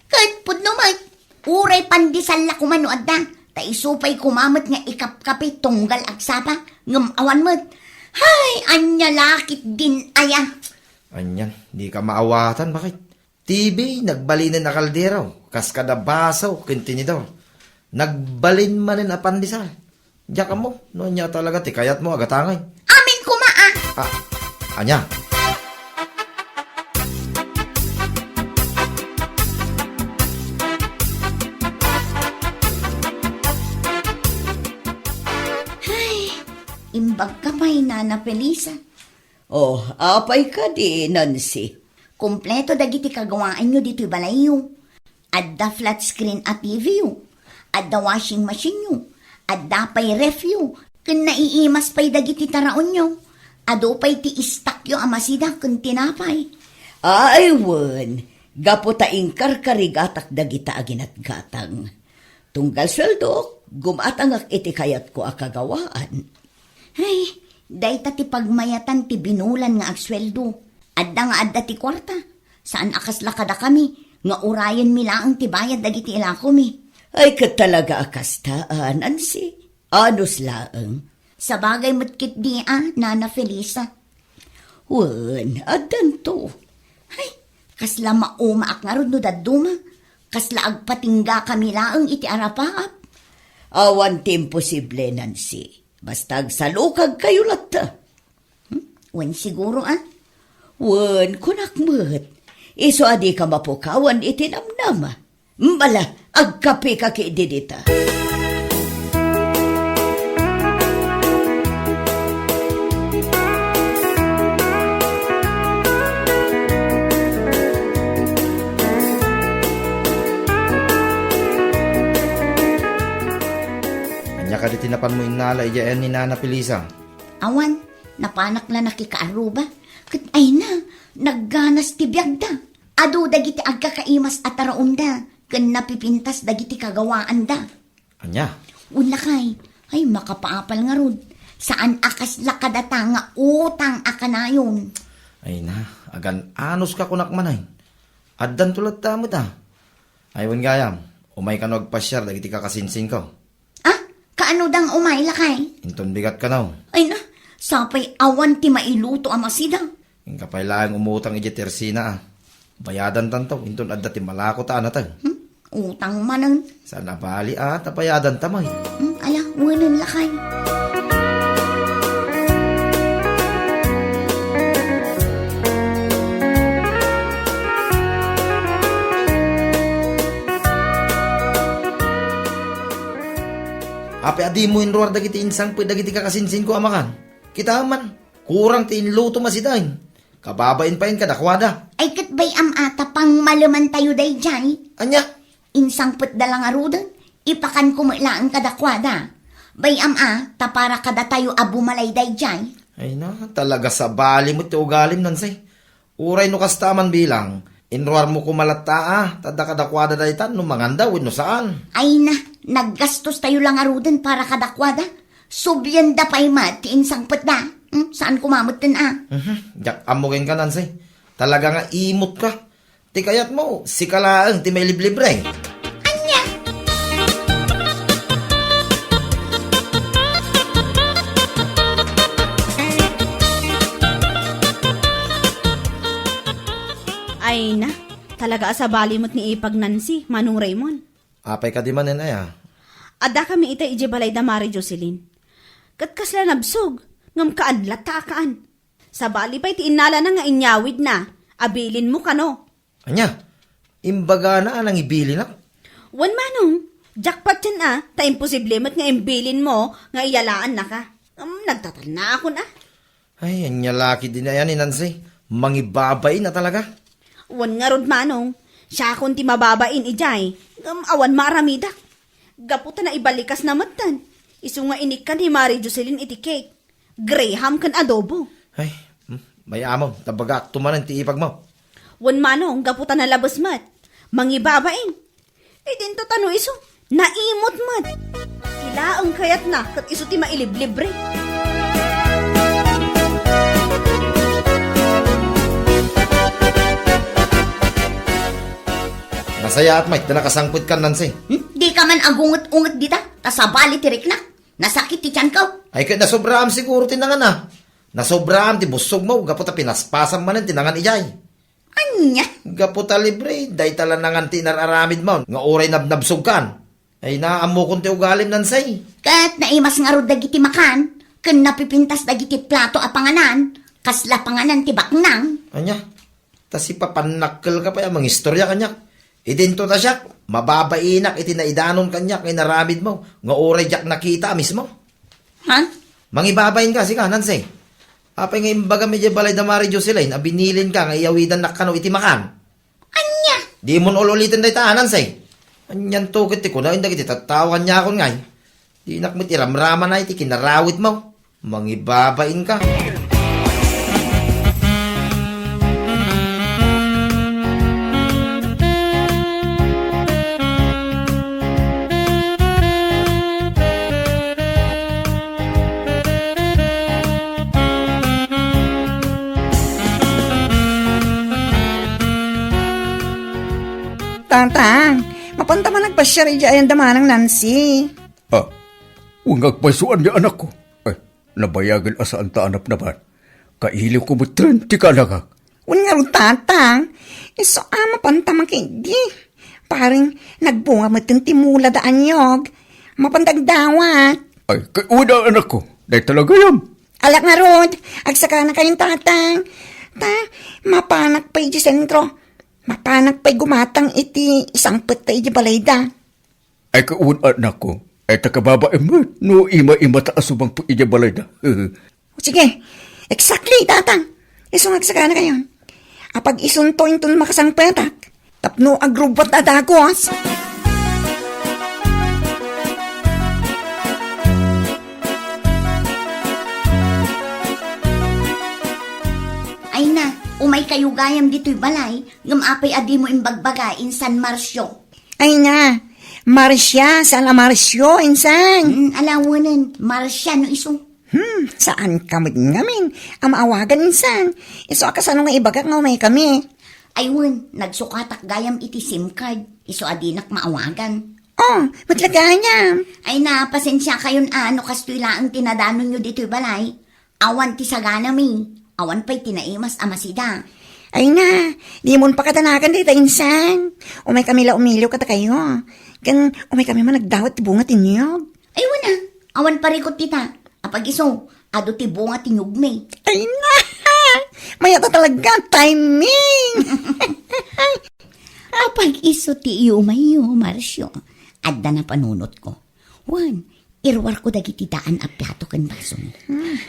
Kahit pud naman, uray pandisal la kumano adda. Taisupay kumamot nga ikapkapi tunggal agsapa ngam awan mo't. Hay, anya lakit din aya. Anyan, di ka maawatan. Bakit? TV, nagbalinin na kaldero. Kas kada basaw, kintinidor. Nagbalin manin a pandisal. Diyak mo, no nya talaga, tikayat mo, agatangay. Amin kumaa. Anya, Imbag ka may Nana Felisa. Oh, apay ka di, Nancy. Kompleto dagiti kagawaan nyo dito balayo. Adda flat screen at TV yo. Adda washing machine yo. Adda pay ref yo. Kun naiimas pay dagiti taraon nyo. Ado pay ti istak yo amasida kun tinapay. Ay, wen. Gapo taing karkarigatak dagita aginat gatang. Tunggal sweldo, gumatangak iti kayat ko akagawaan. Ay, day ti pagmayatan ti binulan nga agsweldo. Adda nga adda ti kwarta. Saan akas lakada kami, nga urayan mi laang ti bayad dagiti ilako mi. Ay, katalaga akastaan, Nancy. Anos laang. Sa bagay matkit di Nana Felisa. Wen, adan to. Ay, kasla maumaak nga ron no daduma. Kasla agpatingga kami laang iti arapaap. Awan ti imposible, Nancy. Basta agsalukag kayo lata. Wen siguro Wen, kunakmet. Iso adi ka mapukawan itinamnama. Mbala, agkape ka kididita. anya ka di tinapan mo inala, iyayan ni Nana Felisa. awan, napanak na nakikaaruba. Kat ay na, nagganas ti biyagda. Ado dagiti agkakaimas at taraunda. Kan napipintas dagiti kagawaan da. Anya, Unlakay, ay makapaapal nga rod. Saan akas lakadata nga utang akanayon. ay na, agan anos ka kunak manay. Addan tulad tamo ta. Aywan gayam, umay ka nagpasyar, dagiti kakasinsin ko. Kaano dang umay lakay? Inton bigat ka na. Ay na, sapay awan ti mailuto amasida. Yung kapay lang umutang iji tersina Bayadan tanto, inton adda ti malako ta anatan. Utang manan. Sana bali tapayadan tamay. Ala, wanan lakay. Ape adi mo inruar dagiti insang dagiti kakasinsin ko amakan. Kita man, kurang ti inluto masidain. Kababain pa yun kadakwada. Ay kat bay ata pang malaman tayo day jay. Anya, Insang put dalang arudan. Ipakan kumalaan kadakwada. Bay ta para kada tayo abumalay day jay. ay na, talaga sa bali mo ti ugalim nansay. Uray no kastaman bilang, inruar mo kumalata tada kadakwada daytan, no manganda, no saan. Ay na, naggastos tayo lang arudan para kadakwada. Subyan da pa'y ti insang put da. Saan kumamot din Jak amugin ka nansay. Talaga nga imot ka. Ti kayat mo, si kalaang ti may libre. Anya? Ay na, talaga asabali mo't ni Ipag Nancy, Manong Raymond. Apay ka di manin aya. Ada kami ita ijibalay da Mari Jocelyn. Kat kasla nabsog, ngam kaadlat kaan. Sa bali pa iti inala na nga inyawid na, abilin mo kano. Anya, imbaga na anang ibili na. Wan manong, jackpot yan ta imposible mat nga imbilin mo, nga iyalaan na ka. Nagtatal na ako na. Ay, anya laki din na yan ni Nancy. Mangibabay na talaga. Wan nga rod manong, Siya akong ti mababain ijay. Awan maaramidak. Gaputa na ibalikas na matan. Isu nga inikan ni Mari Jocelyn iti cake. Graham kan adobo. Ay, may amom, tabagak tumanan ti ipag mo. Wan manong gaputa na labas mat. Mangibabain. Dinto tano iso. Naimot mat. Ilaang kayat na kat iso ti mailiblibre. Nasaya at may, nakasangput ka nansi. Di ka man agungot-ungot dita, tasabali tirik na. Nasakit ti tiyan ko. Ay, kaya nasobraam siguro tinangan na. Nasobraam ti busog mo, gaputa pinaspasam manin tinangan ijay. Anya? Gaputa libre, day tala nangan ti nararamid mo, nga oray nabnabsog kan. Ay, naamo kong ti ugalim nansay. Kat naimas nga ro dagiti makan, kun napipintas dagiti plato a panganan, kasla panganan ti baknang. Anya, tas ipapanakkel ka pa yung mga istorya kanyak. Idinto na siya, mababainak iti naidanon kanyak ay naramid mo, nga oray jak nakita mismo. Ha? Mangibabayin ka, si Nansay. Apay nga imbaga medyo balay da Mari Jocelyn, abinilin ka nga iyawidan nakano iti makan. Anya? Di mo ulitin da ita, Nansay. Anyan to kiti ko na, hindi kiti tatawan niya akong ngay. Di nakmit iramrama na iti kinarawit mo. Mangibabain ka. Tantang, mapanta man nagpasya rin dyan damanang Nancy. Ah, huwag agpasuan niya anak ko. Ay, nabayagan asaan ta anap naman. Kailiw ko mo 30 ka lang. Huwag nga rin tatang, iso mapanta man kindi. Paring nagbunga mo itong timula daan yog. Mapantagdawat. Ay, una anak ko. Dahil talaga yan. Alak nga rod, agsaka na kayong tatang. Mapanak pa iti sentro. Mapanak pa'y gumatang iti isang patay di balayda. Ay, anak ko. Ay, takababae mo. No, ima-ima taasubang po balay na. Sige, exactly, tatang. Isong agsaka na kayon. Apag isuntoin ton makasang petak. Tapno agrubot na dagos. Ay na, umay kayo gayam dito'y balay, ngam-apay adi mo imbagbaga in San Marcio. Ay na, Marcia, saan Marcio, insan? Alawanan, Marcia no iso. Saan kami ngamin? Awagan insan. Iso akasano nga ibagak nga umay kami. Aywan, nagsukatak gayam iti SIM card, iso adinak maawagan. Oh, matlaganya. Ay na, pasensya kayon ano kastoy laang tinadano nyo dito'y balay. Awan ti sagana mi. Awan pa'y tinaimas amasida. Ay na, di mo pa katanakan dito insan. Umay kami la umiliw kata kayo. Kan umay kami man nagdawat ti bunga tinyog. Aywan na, awan parikot tita. Apag iso, ado ti bunga tinyog mi. Ay na, mayata talaga timing. Apag iso ti iyo mayo, Marcio. Adda na panunot ko. Juan, irwar ko dagiti daan a plato kan baso mo.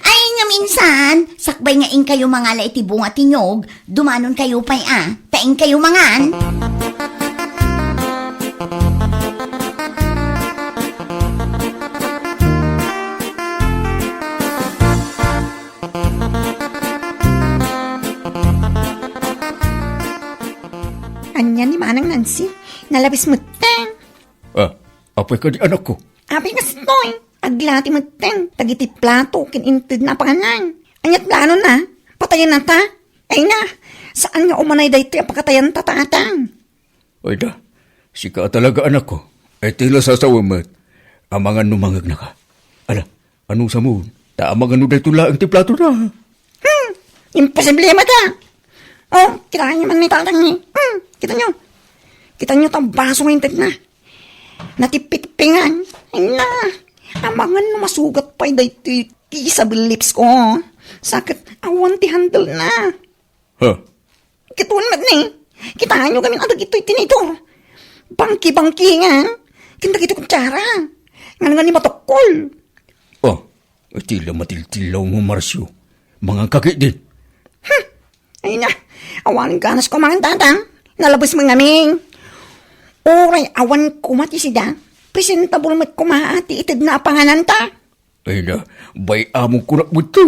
Ay nga minsan, sakbay nga ing kayo mga laiti bunga tinyog, dumanon kayo pa'y taing kayo mangan. Anya ni Manang Nancy, nalabis mo teng. Ah, apay ka di anak ko. Abi nga stoy, aglati mo teng, tagiti plato, kinintid na panganan. Anyat plano na, patayan na ta. Ay na, saan nga umanay dahi ito apakatayan ta tatang? Ay da, sika talaga anak ko. Ay tila sasawa mo. Amangan numangag na ka. Ala, anong sa mo? Taamangan no dahi tula ang tiplato na. Imposible mata. Oh, kita niyo man ni tatang ni. Kita niyo. Kita niyo tang baso ng intid na. Natipikpingan. Ay na, amangan no masugat pa dahi ti sa lips ko. Sakit, awan ti handle na. Ha? Kituan mat ni. Kita niyo kami adag ito'y tinitor. Bangki-bangki nga. Kinta kito kutsara. Nga ni matokol. Oh, tila matiltilaw mo, Marcio. Mga kakit din. Ay na, awaling ganas ko mga tatang. Nalabas mga ming. Oray, awan kumati sida. Presentable mat kumaati itid na panganan ta. Ay na, bay among kunak mo ito.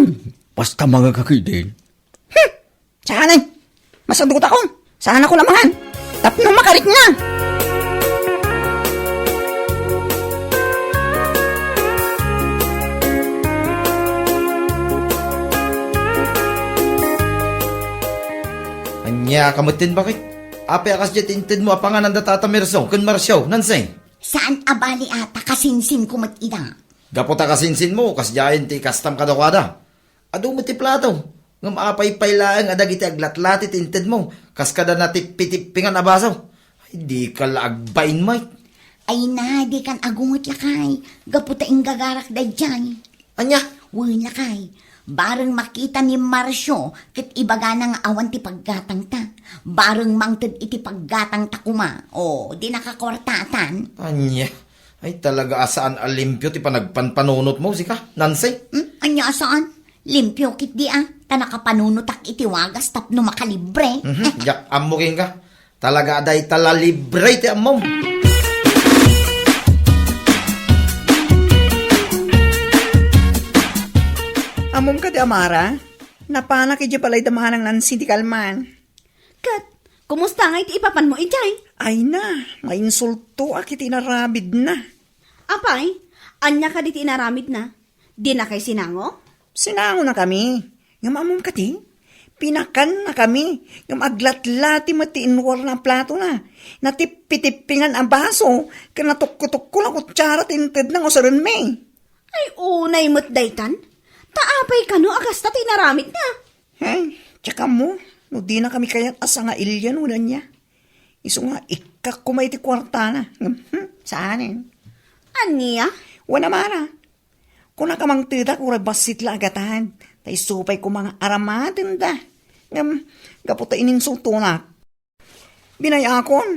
Basta mga kakidin. Sana, masadot ako. Sana ko lamahan. Tapno makarik na. Anya, kamutin bakit? Ape akas jet inted mo apanganan da tata Merso, kun Marsyaw, nansay. Saan abali ata kasinsin ko mat-ida? Gapota kasinsin mo, kas jayan ti kastam kadakwada. Ado mo ti plato. Ngam apay-pay laang adag iti aglatlati tinted mo. Kas kada na tipitipingan abasaw. Ay, di ka laagbain, Mike. Ay na, di kan agungot lakay. Gaputa ing gagarak day dyan. Anya, Uy lakay. Bareng makita ni Marsyo, kit ibaga nga awan ti paggatang ta. Bareng mangted iti paggatang ta kuma. O, di nakakwartatan. anya. Ay, talaga asaan alimpyo ti panagpanpanunot mo, sika, nansay. Anya saan? Limpyo kit di ta nakapanunutak iti wagas tapno makalibre. Yak, amukin ka. Talaga aday talalibre ti amom. Amom ka di Amara. Napana kay palay damahan ng Nancy di kalman. Kat, kumusta nga iti ipapan mo ijay? Ay na, may insulto akit inarabid na. Apay, anya ka di tinaramid na. Di na kay sinango? Sinango na kami. Ngam amom kati. Pinakan na kami. Ngam aglatlati mati inwar na plato na. Natipitipingan ang baso. Kanatukkutukko lang kutsara tinted ng usaran me. Ay, unay mo't daytan. Taapay ka no, agas na tinaramid na. Hey, tsaka mo. No di na kami kayat asa nga ilyan una niya. Iso nga ikak kumay ti kwarta na. Saanin? Anya? Wana mara. Kung nakamang tida kung basit la agatahan. Tay supay ko mga aramatin da. Gaputa ininsulto na. Binayakon.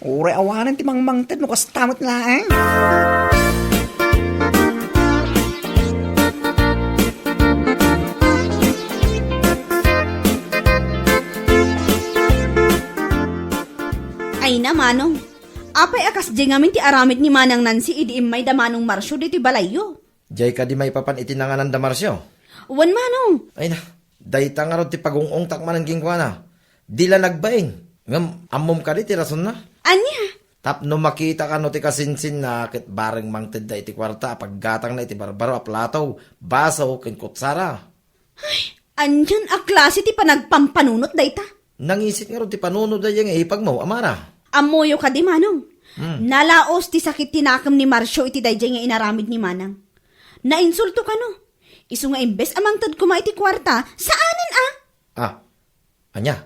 Uray awanan ti mangmangtid no kastamot na eh. Ay na, Manong. Apay akas di ngamin ti aramid ni Manang Nancy idi may damanong Marsyo di ti balayo. Jay ka di may papan itinanganan da Marsyo. Wan, Manong. Ay na, dayta nga ron ti pagungong takman ng gingkwa na. Dila nagbaing. Ngam, amom ka di ti rason na. Anya? Tapno makita ka no ti kasinsin na kit bareng mangted da iti kwarta paggatang na iti barbaro a plataw, baso, ken kutsara. Anyan a klase ti panagpampanunot dayta. Nangisit nga ron ti panunod da yung ipag mo, Amara. Amoyo ka di, Manong. Nalaos ti sakit tinakam ni Marsyo iti dayjay nga inaramid ni Manang. Nainsulto ka no. Isu nga imbes amangtad kuma iti kwarta, saanan Ah, anya?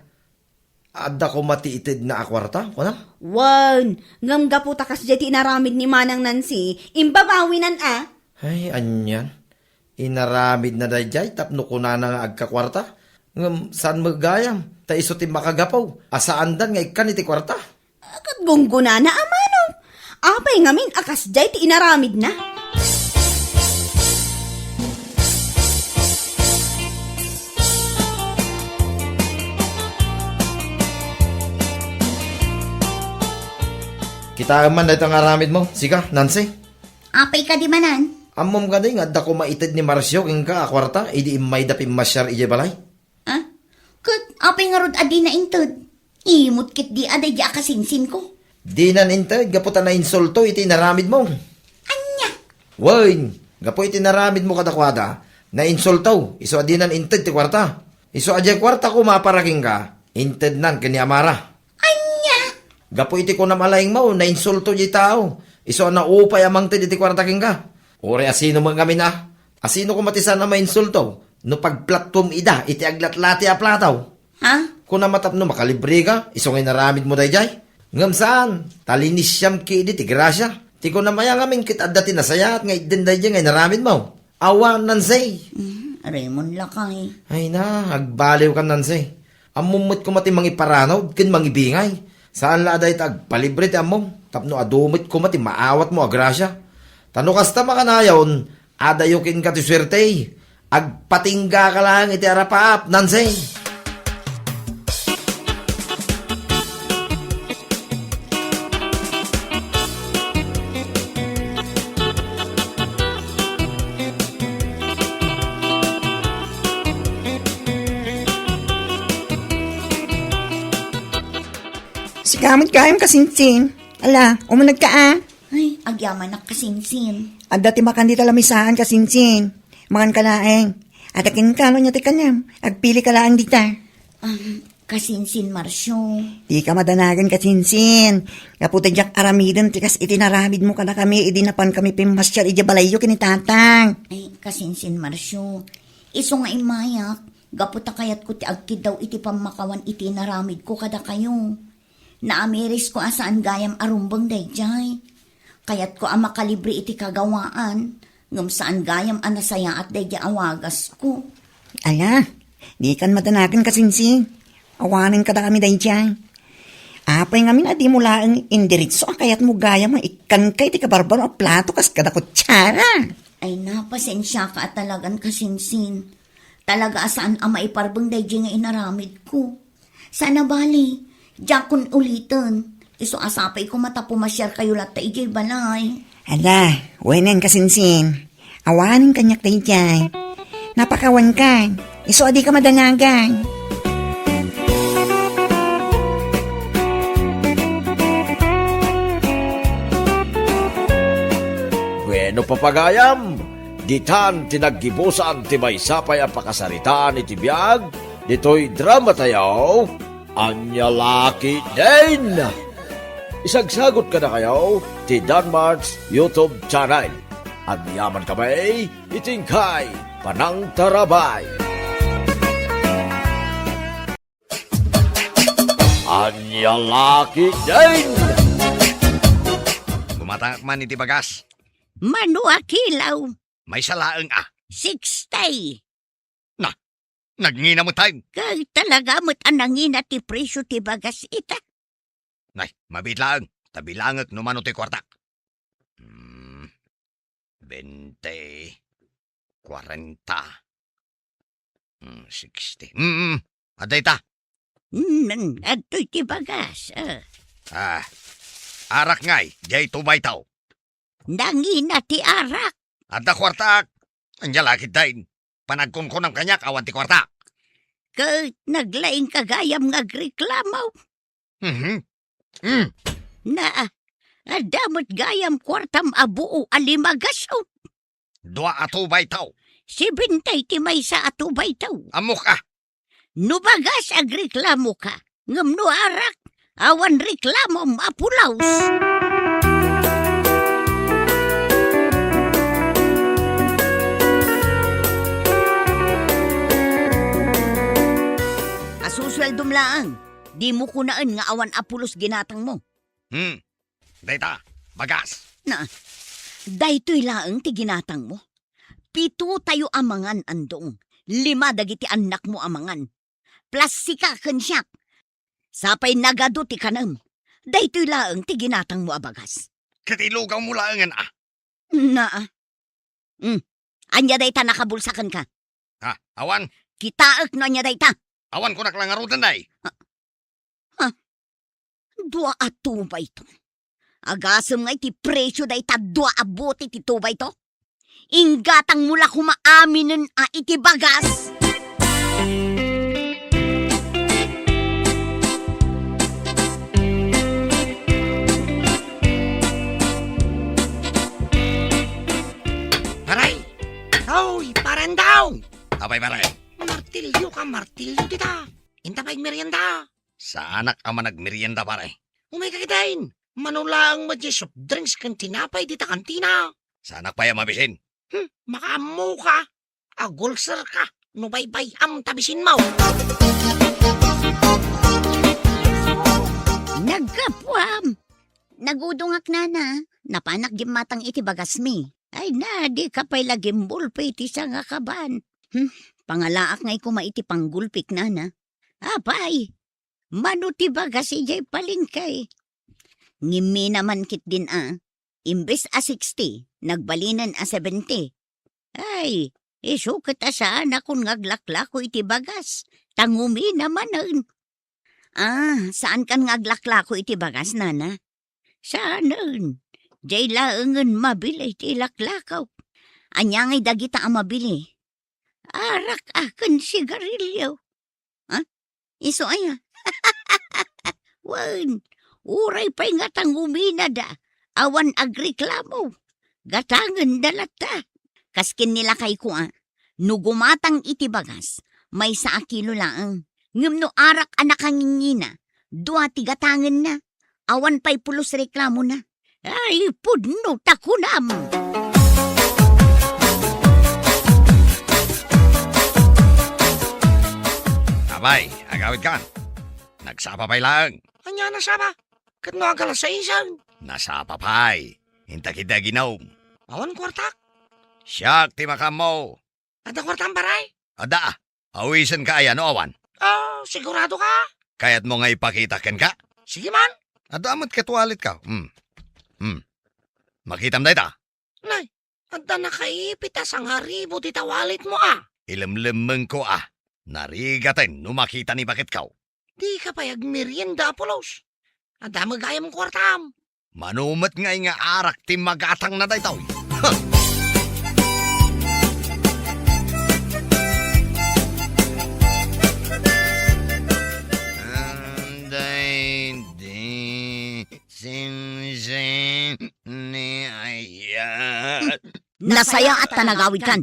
Adda ko matiitid na akwarta, ko na? Wan, ngam gaputa kas jay ti inaramid ni Manang Nancy, imbabawinan Ay, anyan. Inaramid na dayjay, tapno ko na nga agkakwarta. Ngam, saan magayam? Ta iso ti makagapaw. Asaan dan nga ikan iti kwarta? Kat gungguna na Manong. Apay ngamin akas jay ti inaramid na. Kita man dito nga aramid mo. Sika, Nancy. Apay ka di manan? Amom ka di nga, adda ko maitid ni Marsyo, king ka akwarta, idi imay dapim masyar ije balay. Ha? Kat, apay nga rod adi na intod. Imot kit di aday di akasinsin ko. Di nan intid, gaputa na insulto, iti naramid mo. Anya? Woy, gapo iti naramid mo kadakwada, na insulto, iso adi nan intid ti kwarta. Iso adya kwarta ko maparaking ka, intid nan kini Amara. Anya? Gapo iti ko na malayng mo, na insulto di tao. Iso na upay amang tid iti kwarta king ka. Ore asino mo kami na? Asino ko matisan na mainsulto? No pagplatform ida, iti aglatlati a plataw. Ha? Kung na matapno makalibre ka, iso ngay naramid mo dayjay. Ngam saan? Talinis siyam ki di ti grasya. Ti ko na maya ngamin kit adda tinasaya at ngay din dayjay ngay naramid mo. Awan nansay. Raymond lakay. Ay na, agbaliw ka nansay. Amumot ko mati mangiparanaw, kin mangibingay. Saan la aday tag palibre ti amom? Tapno adumit ko mati maawat mo agrasya. Tano kasta makanayon, adayukin ka ti swerte. Agpatingga ka lang iti arapaap, nansay. Si kamot kayong kasinsin. Ala, umunag ka ah. Ay, agyaman na kasinsin. At dati makan di talamisaan kasinsin. Makan ka laeng. At akin ka niya ti kanyam. Agpili ka laeng dita. Kasinsin, Marsyo. Di ka madanagan kasinsin. Kaputa jak aramiden tikas itinaramid mo ka na kami. Idinapan kami pimasyal ija balayo kinitatang. Ay, kasinsin, Marsyo. Iso nga imayak. Gaputa kayat ko ti agkid daw iti pamakawan iti naramid ko kada kayo. Naamiris ko asaan gayam arumbang dayjay. Kayat ko ang makalibre iti kagawaan. Ngam saan gayam anasaya at dayjay awagas ko. Ala, di kan madanagan kasinsin. Awanin ka na kami dahi dyan. Apay nga na di mo laang indiritso kayat mo gaya mo ikan kay ti kabarbaro a plato kas kada kutsara. Ay napasensya ka at talagang kasinsin. Talaga asaan ang maiparbang dayjay nga inaramid ko. Sana bali, diyan kun ulitin. Iso asapay ko matapumasyar kayo lahat ta ijay balay. Ala, wenen kasinsin. Awanin kanyak dahi dyan. Napakawan ka. Iso adi ka madanagan. Bueno papagayam, ditan tinaggibusan ti maysapay ang pakasaritaan iti biyag, dito'y drama tayaw, Anya Laki Din! Isagsagot ka na kayo ti Danmar's YouTube channel. At yaman kamay, itingkay, panang tarabay. Anya Laki Din! Gumatangak man iti bagas. Manu akilaw, May salaang 60. Nagngina mo tayo. Kag talaga mo't anangin at ti presyo ti bagas ita. Nay, mabitlaang. Tabilangag numano ti kwarta. 20, 40, 60. Aday ta. Ato'y ti bagas. Arak ngay, jay tubay tao. Nangin at ti arak. Adda kwarta. Anya lakit dahin. Panagkon ko ng kanyak awan ti kwarta. Kag naglaing kagayam ngagreklamaw. Na, adamot gayam kwartam abuo alimagasaw. Dua atubay tao. 70 ti may sa atubay taw. Amok ka. Nubagas agreklamo ka. Ngam no arak, awan reklamo mapulaws. Asusweldom laang. Di mo kunaan nga awan apulos ginatang mo. Dayta, bagas. Na, daytoy laang ti ginatang mo. 7 tayo amangan andong. 5 dagiti anak mo amangan. Plus sika kensyak. Sapay nagado ti kanam. Daytoy laang ti ginatang mo abagas. Katilugaw mo laangan Na, anya dayta nakabulsakan ka. Awan. Kitaak no anya dayta. Awan ko naklangarutan day. Dua atubay to. Agasam nga iti presyo dayta dua abuti ti tubay to. Inggatang mula kumaaminin iti bagas. Paray! Hoy, parandaw! Abay paray. Martilyo ka, martilyo dita. Intabay merienda. Sa anak ama nagmerienda paray. Umay kakitain. Manulaang madya soft drinks kan tinapay dita kantina. Sa anak pa yung mabisin. Makamu ka. Agulser ka. Nubaybay am tabisin mo. Nagkapwam. Nagudungak na. Napanak gimatang iti bagas mi. Ay na, di ka pa'y lagim bulpe iti sa nga kaban. Pangalaak ngay kuma iti panggulpik na. Apay, manuti bagas ijay palingkay. Ngimi naman kit din Imbes 60, nagbalinan 70. Ay, isukat asaan akong ngaglaklako iti bagas. Tangumi naman saan kan ngaglaklako iti bagas, nana? Saan? Jay laangan mabili iti laklakaw. Anya ngay dagita ang mabili. Arak akan sigarilyo. Iso aya. Wan, Uray pa'y nga tangumina da. Awan agreklamo. Gatangan dalata. Kaskin nila kay ko nugumatang iti bagas, may sa akilo laang. Ngam no arak anak ang ngingina, dua tigatangan na. Awan pa'y pulos reklamo na. Ay, pudno takunam. Abay, agawid ka. Nagsapa pa'y lang. Anya na sama. Kat no agala sa isan. Nasapa pa'y. Hinta kita ginom. Awan kwartak. Siyak ti makam mo. Ada kwartang baray. Ada, awisan ka ayan o awan. Sigurado ka? Kaya't mo nga ipakitakan ka. Sige man. Ada amat katwalit ka. Makitam na ita. Nay, ada nakaipitas ang haribo ti tawalit mo Ilamlamang ko Narigatin numakita ni bakit ka. Di ka payag merienda Apolos. Ada magaya mong kwartam. Manumat nga nga arak ti magatang na daytaw. Anday di simsin ni ayat. Nasaya at tanagawid kan.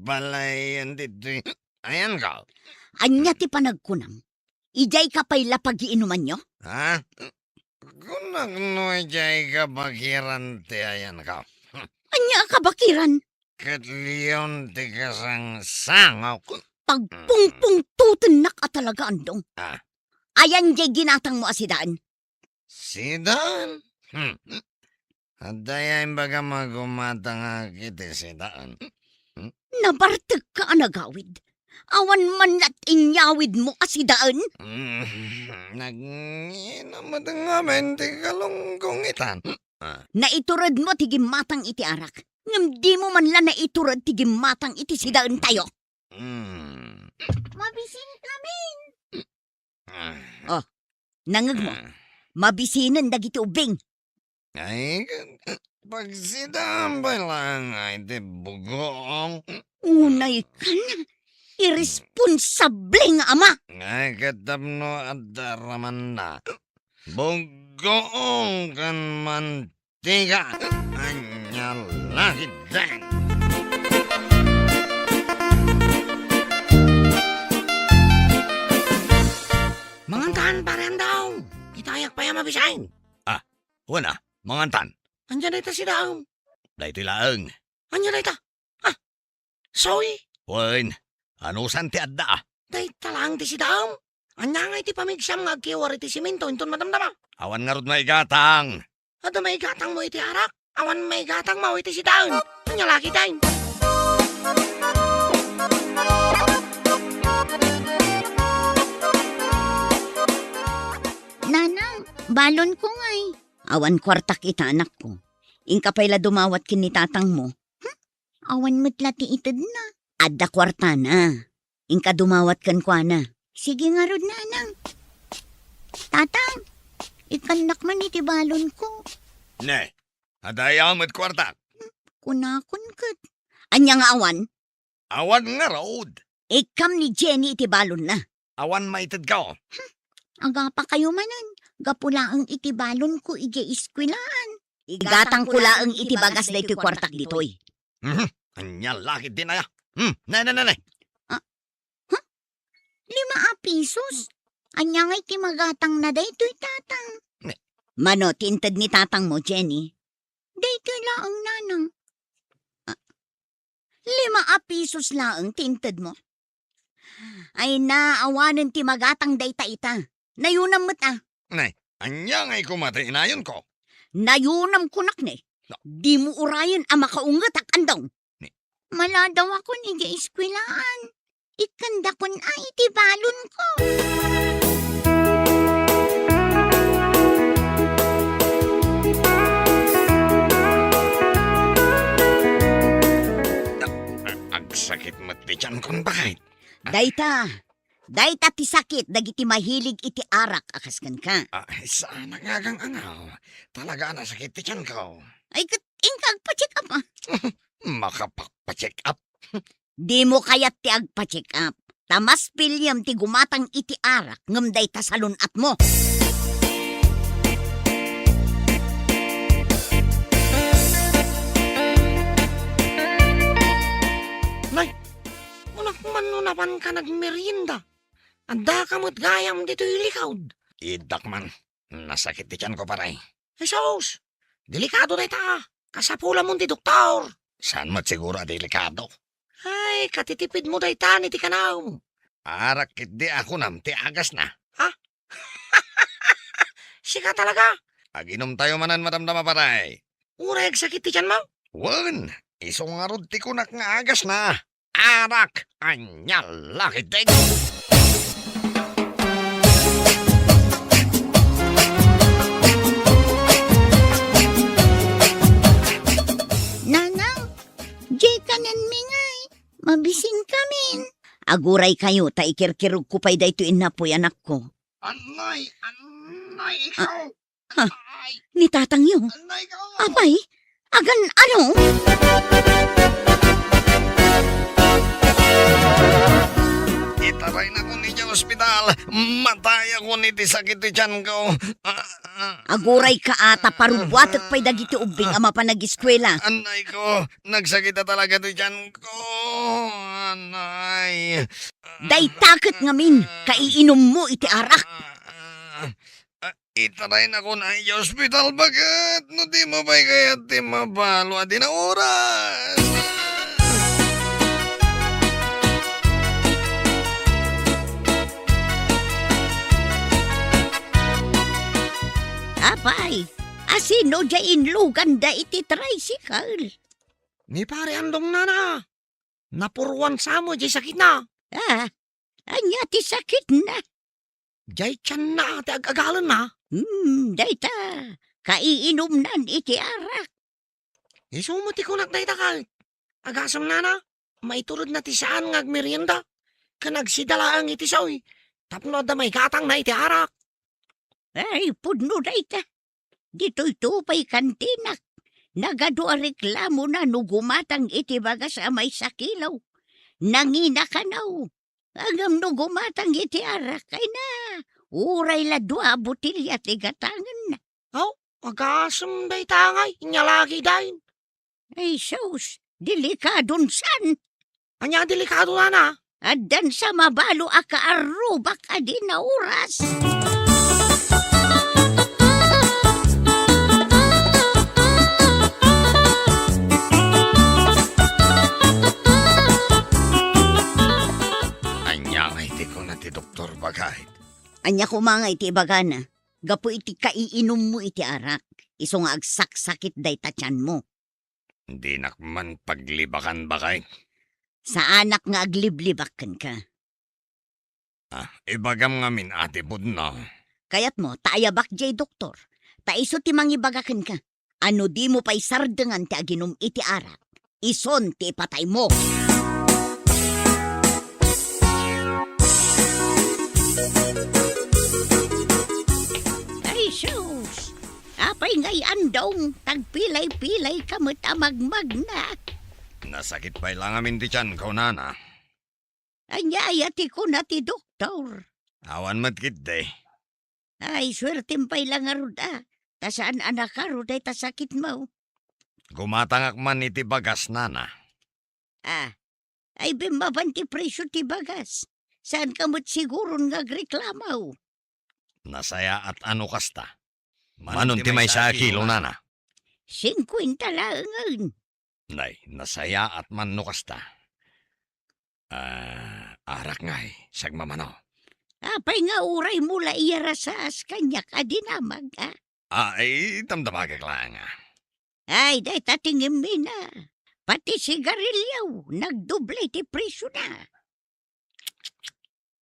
Balayan dito. Ayan ka. Anya ti panagkunam. Ijay ka pa'y lapag-iinuman nyo? Ha? Kung nagnoy ka bakirante ayan ka. Anya ka bakiran? Katliyon ti kasang sangaw. Pagpungpungtutin na ka talaga andong. Ah. Ayan jay ginatang mo asidaan. Sidaan? Adayan baga magumatang akiti sidaan. Nabartag ka anagawid. Awan man na't inyawid mo asidaan. Naginamatang amin ti kalunggong itan. Naiturad mo tigimatang iti arak. Ngam di mo man lang naiturad tigimatang iti sidaan tayo. Mabisin kami. Nangag mo. Mabisinan dagiti ubing. Ay, pag sidaan ba lang ay di bugong. Unay ka na. Irresponsableng ama. Ay, katapno at daraman na. Bugong kan mantika. Anya lahit din. Mangantahan parehan daw. Itayak pa yung mabisain. Una, mangantan. Anya na ita si daw. Dahito laang. Anya na ita. Soy. Wen, ano santi adda? Day talang ti si daw. Anya nga iti pamigsam nga agkiwar iti simento. Inton madamdama. Awan nga rod may gatang. Ada may gatang mo iti arak. Awan may gatang mo iti si daw. Anya laki daw. Nanang, balon ko ngay. Awan kwarta kita anak ko. Ingka pa'y dumawat kinitatang mo. Awan mo't itad na. Adda kwarta na. Ingka dumawat kan kwa na. Sige nga rod nanang. Tatang, ikanak man iti balon ko. Ne, adayam at kwartak. Kunakon kat. Anya nga awan? Awan nga road. Ikam ni Jenny iti balon na. Awan maitid ka. Aga pa kayo manan. Gapulaang iti balon ko ije iskwilaan. Igatang kulaang iti bagas da iti kwartak ditoy. Anya lakit din aya. Nay. 5 pisos? Anya nga iti magatang na daytoy tatang. Mano, tintad ni tatang mo, Jenny? Daytoy laang nanang. 5 pisos laang tintad mo. Ay naawanan ti magatang dayta ita. Nayunam mo't Nay, anya nga'y kumatay inayon ko. Nayunam kunak ni. Di mo urayan ang makaungat ak andaw. Mala daw ako ni iskwilaan. Ikanda kon ay iti balon ko. Agsakit mati tiyan kon bakit. Dayta ti sakit dagiti mahilig iti arak akaskan ka. Saan nagagang angaw? Talaga na sakit tiyan ko. Ay ingkag pa-check up Makapagpa-check up. Di mo kayat ti agpa-check up. Tamas pilyam ti gumatang iti arak ngam dayta salunat mo. Nay, unak man no naman ka nagmerienda. Anda ka mo't gayam dito ilikawd. Idak man, nasakit ti tiyan ko paray. Jesus, delikado na ita. Kasapula mo ti doktor. Saan mo't siguro delikado? Ay, katitipid mo day tani ti kanaw. Arak di ako nam ti agas na. Sika talaga. Aginom tayo manan madamdama paray. Ureg sakit ti tiyan mo. Wan, isong arod ti kunak nga agas na. Arak, anya lakit din. Nanang, jay kanan mingay. Mabising kamin. Aguray kayo, ta ikirkirog ko pa'y dayto inapoy anak ko. Anay, ikaw. Ay, Ni tatang yung, anay, ikaw. abay, agan ano? Itaray na ko ni sa ospital. Matay ako ni ti sakit ti tiyan ko. Aguray ka ata, parubuatak pa'y dagiti ubing ama pa nag-eskwela. Anay ko, nagsakit na talaga ti tiyan ko. Anay. Day takot ngamin, kaiinom mo iti arak. Itaray na ko na yung ospital. Bakit? No di mo ba'y kaya ti mabalo at di na oras? Abay, asino jain lugan da iti tricycle. Ni pare andong nana. Napurwan sa mo, jay sakit na. Anya ti sakit na. Jay tiyan na, ti agagalan na. Dayta, kaiinom nan iti arak. Isumati ko nagdayta ka. Agasam nana, maiturod na ti saan ngagmerienda. Kanagsidala ang iti sawi. Tapno da may katang na iti arak. Ay, pudno dayta. Dito'y tupay kantinak. Nagado a reklamo na no gumatang iti bagas a may sakilaw. Nangina ka naw. Agam no gumatang iti arak kay na. Uray la dua butilya ti gatangan na. Agasam day tangay, inyalagi dahin. Ay, sus, delikadon san. Anya delikado na na. Addan sa mabalo a kaarubak a di na oras. Anya ay di ko na ti doktor bagay. Anya ko mga iti bagana. Gapo iti kaiinom mo iti arak. Iso nga agsaksakit day tatyan mo. Di nakman paglibakan bagay. Sa anak nga agliblibakan ka. Ibagam nga min ate pod na. Kayat mo, taayabak jay doktor. Taiso ti mangibagakan ka. Ano di mo pa'y sardengan ti aginom iti arak. Ison ti patay mo. Ay, sus! Apay ngay andong, tagpilay-pilay kamot amagmag na. Nasakit pa'y lang amin ti tiyan ko nana. Anyayati ko na ti doktor. Awan matkit de. Ay, swertem pa'y lang aruda. Tasaan anak aruday tasakit mo. Gumatangak man iti bagas nana. Ay bimaban ti presyo ti bagas. Saan kamot siguro ngagreklamaw? Nasaya at ano kasta. Manon ti may sa kilo nana. 50 lang. Nay, nasaya at man no kasta. Arak ngay, sagmamano. Apay nga uray mula iyarasas kanya kadinamag, Ay, damdamagag lang. Ay, day tatingin na. Pati sigarilyaw, nagdoble ti presyo na.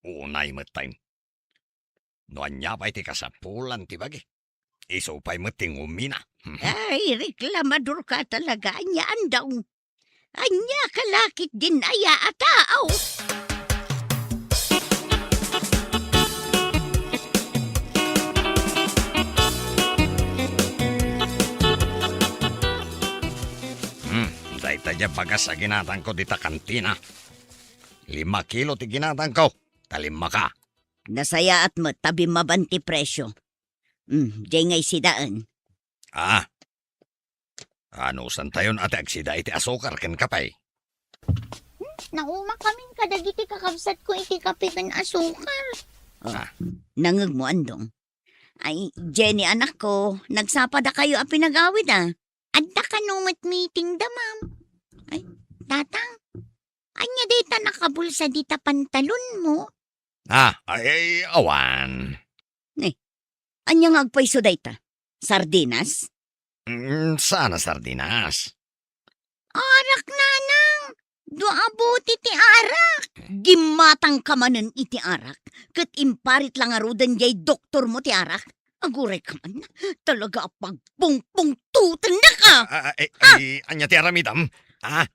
Unay matay. No anya pa iti kasapulan ti bagi. Iso pa'y mating umina. Ay, reklamador ka talaga, anya andaw. Anya kalakit din aya ataaw. Day tadya bagas sa ginatang ko dita kantina. 5 kilo ti ginatang ko. Talima ka. Nasaya at tabi mabanti presyo. Diyan ngay sidaan. Ano san tayon ate agsida iti asukar ken kapay. Nauma kaming kadagiti kakabsat ko iti kape kan asukal. Nangag mo, Andong. Ay, Jenny, anak ko, nagsapa da kayo ang pinagawid, ah. Adda ka numat meeting da, ma'am. Ay, tatang. Anya dita nakabulsa dita pantalon mo. Ay, awan. Anya nga agpaiso dayta? Sardinas? Sana sardinas. Arak nanang. Duabuti ti arak. Gimatang kamanan iti arak. Kat imparit lang arudan jay doktor mo ti arak. Aguray ka man. Talaga pagpungpungtutan na ka. Anya ti aramidam?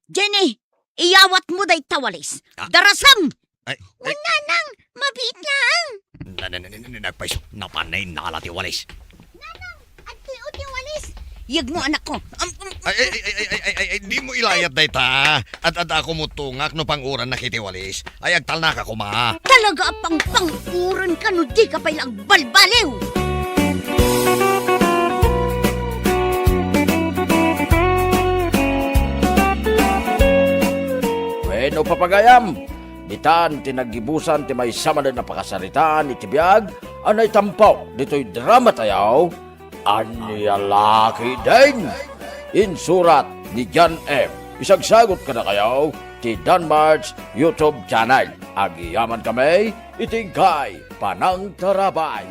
Jenny, iyawat mo day tawalis. Darasam! Nanang, mabiit lang. Nagpaiso, napanay nala ti walis. At uti walis. Yag mo, anak ko. Ay, di mo ilayat day ta. At ako mo tungak no panguran na kitiwalis. Ay, agtal na ka kuma. Talaga pang pangpuran ka no di ka pa ilang balbalew. Bueno, papagayam, ditan tinagibusan ti may sama na napakasaritaan iti biyag, anay tampaw, dito'y drama tayaw, Anyalaki din. Insurat ni John M. Isagsagot ka na kayo, ti Danmar's YouTube channel. Agiyaman kami, itingkay, panang tarabay.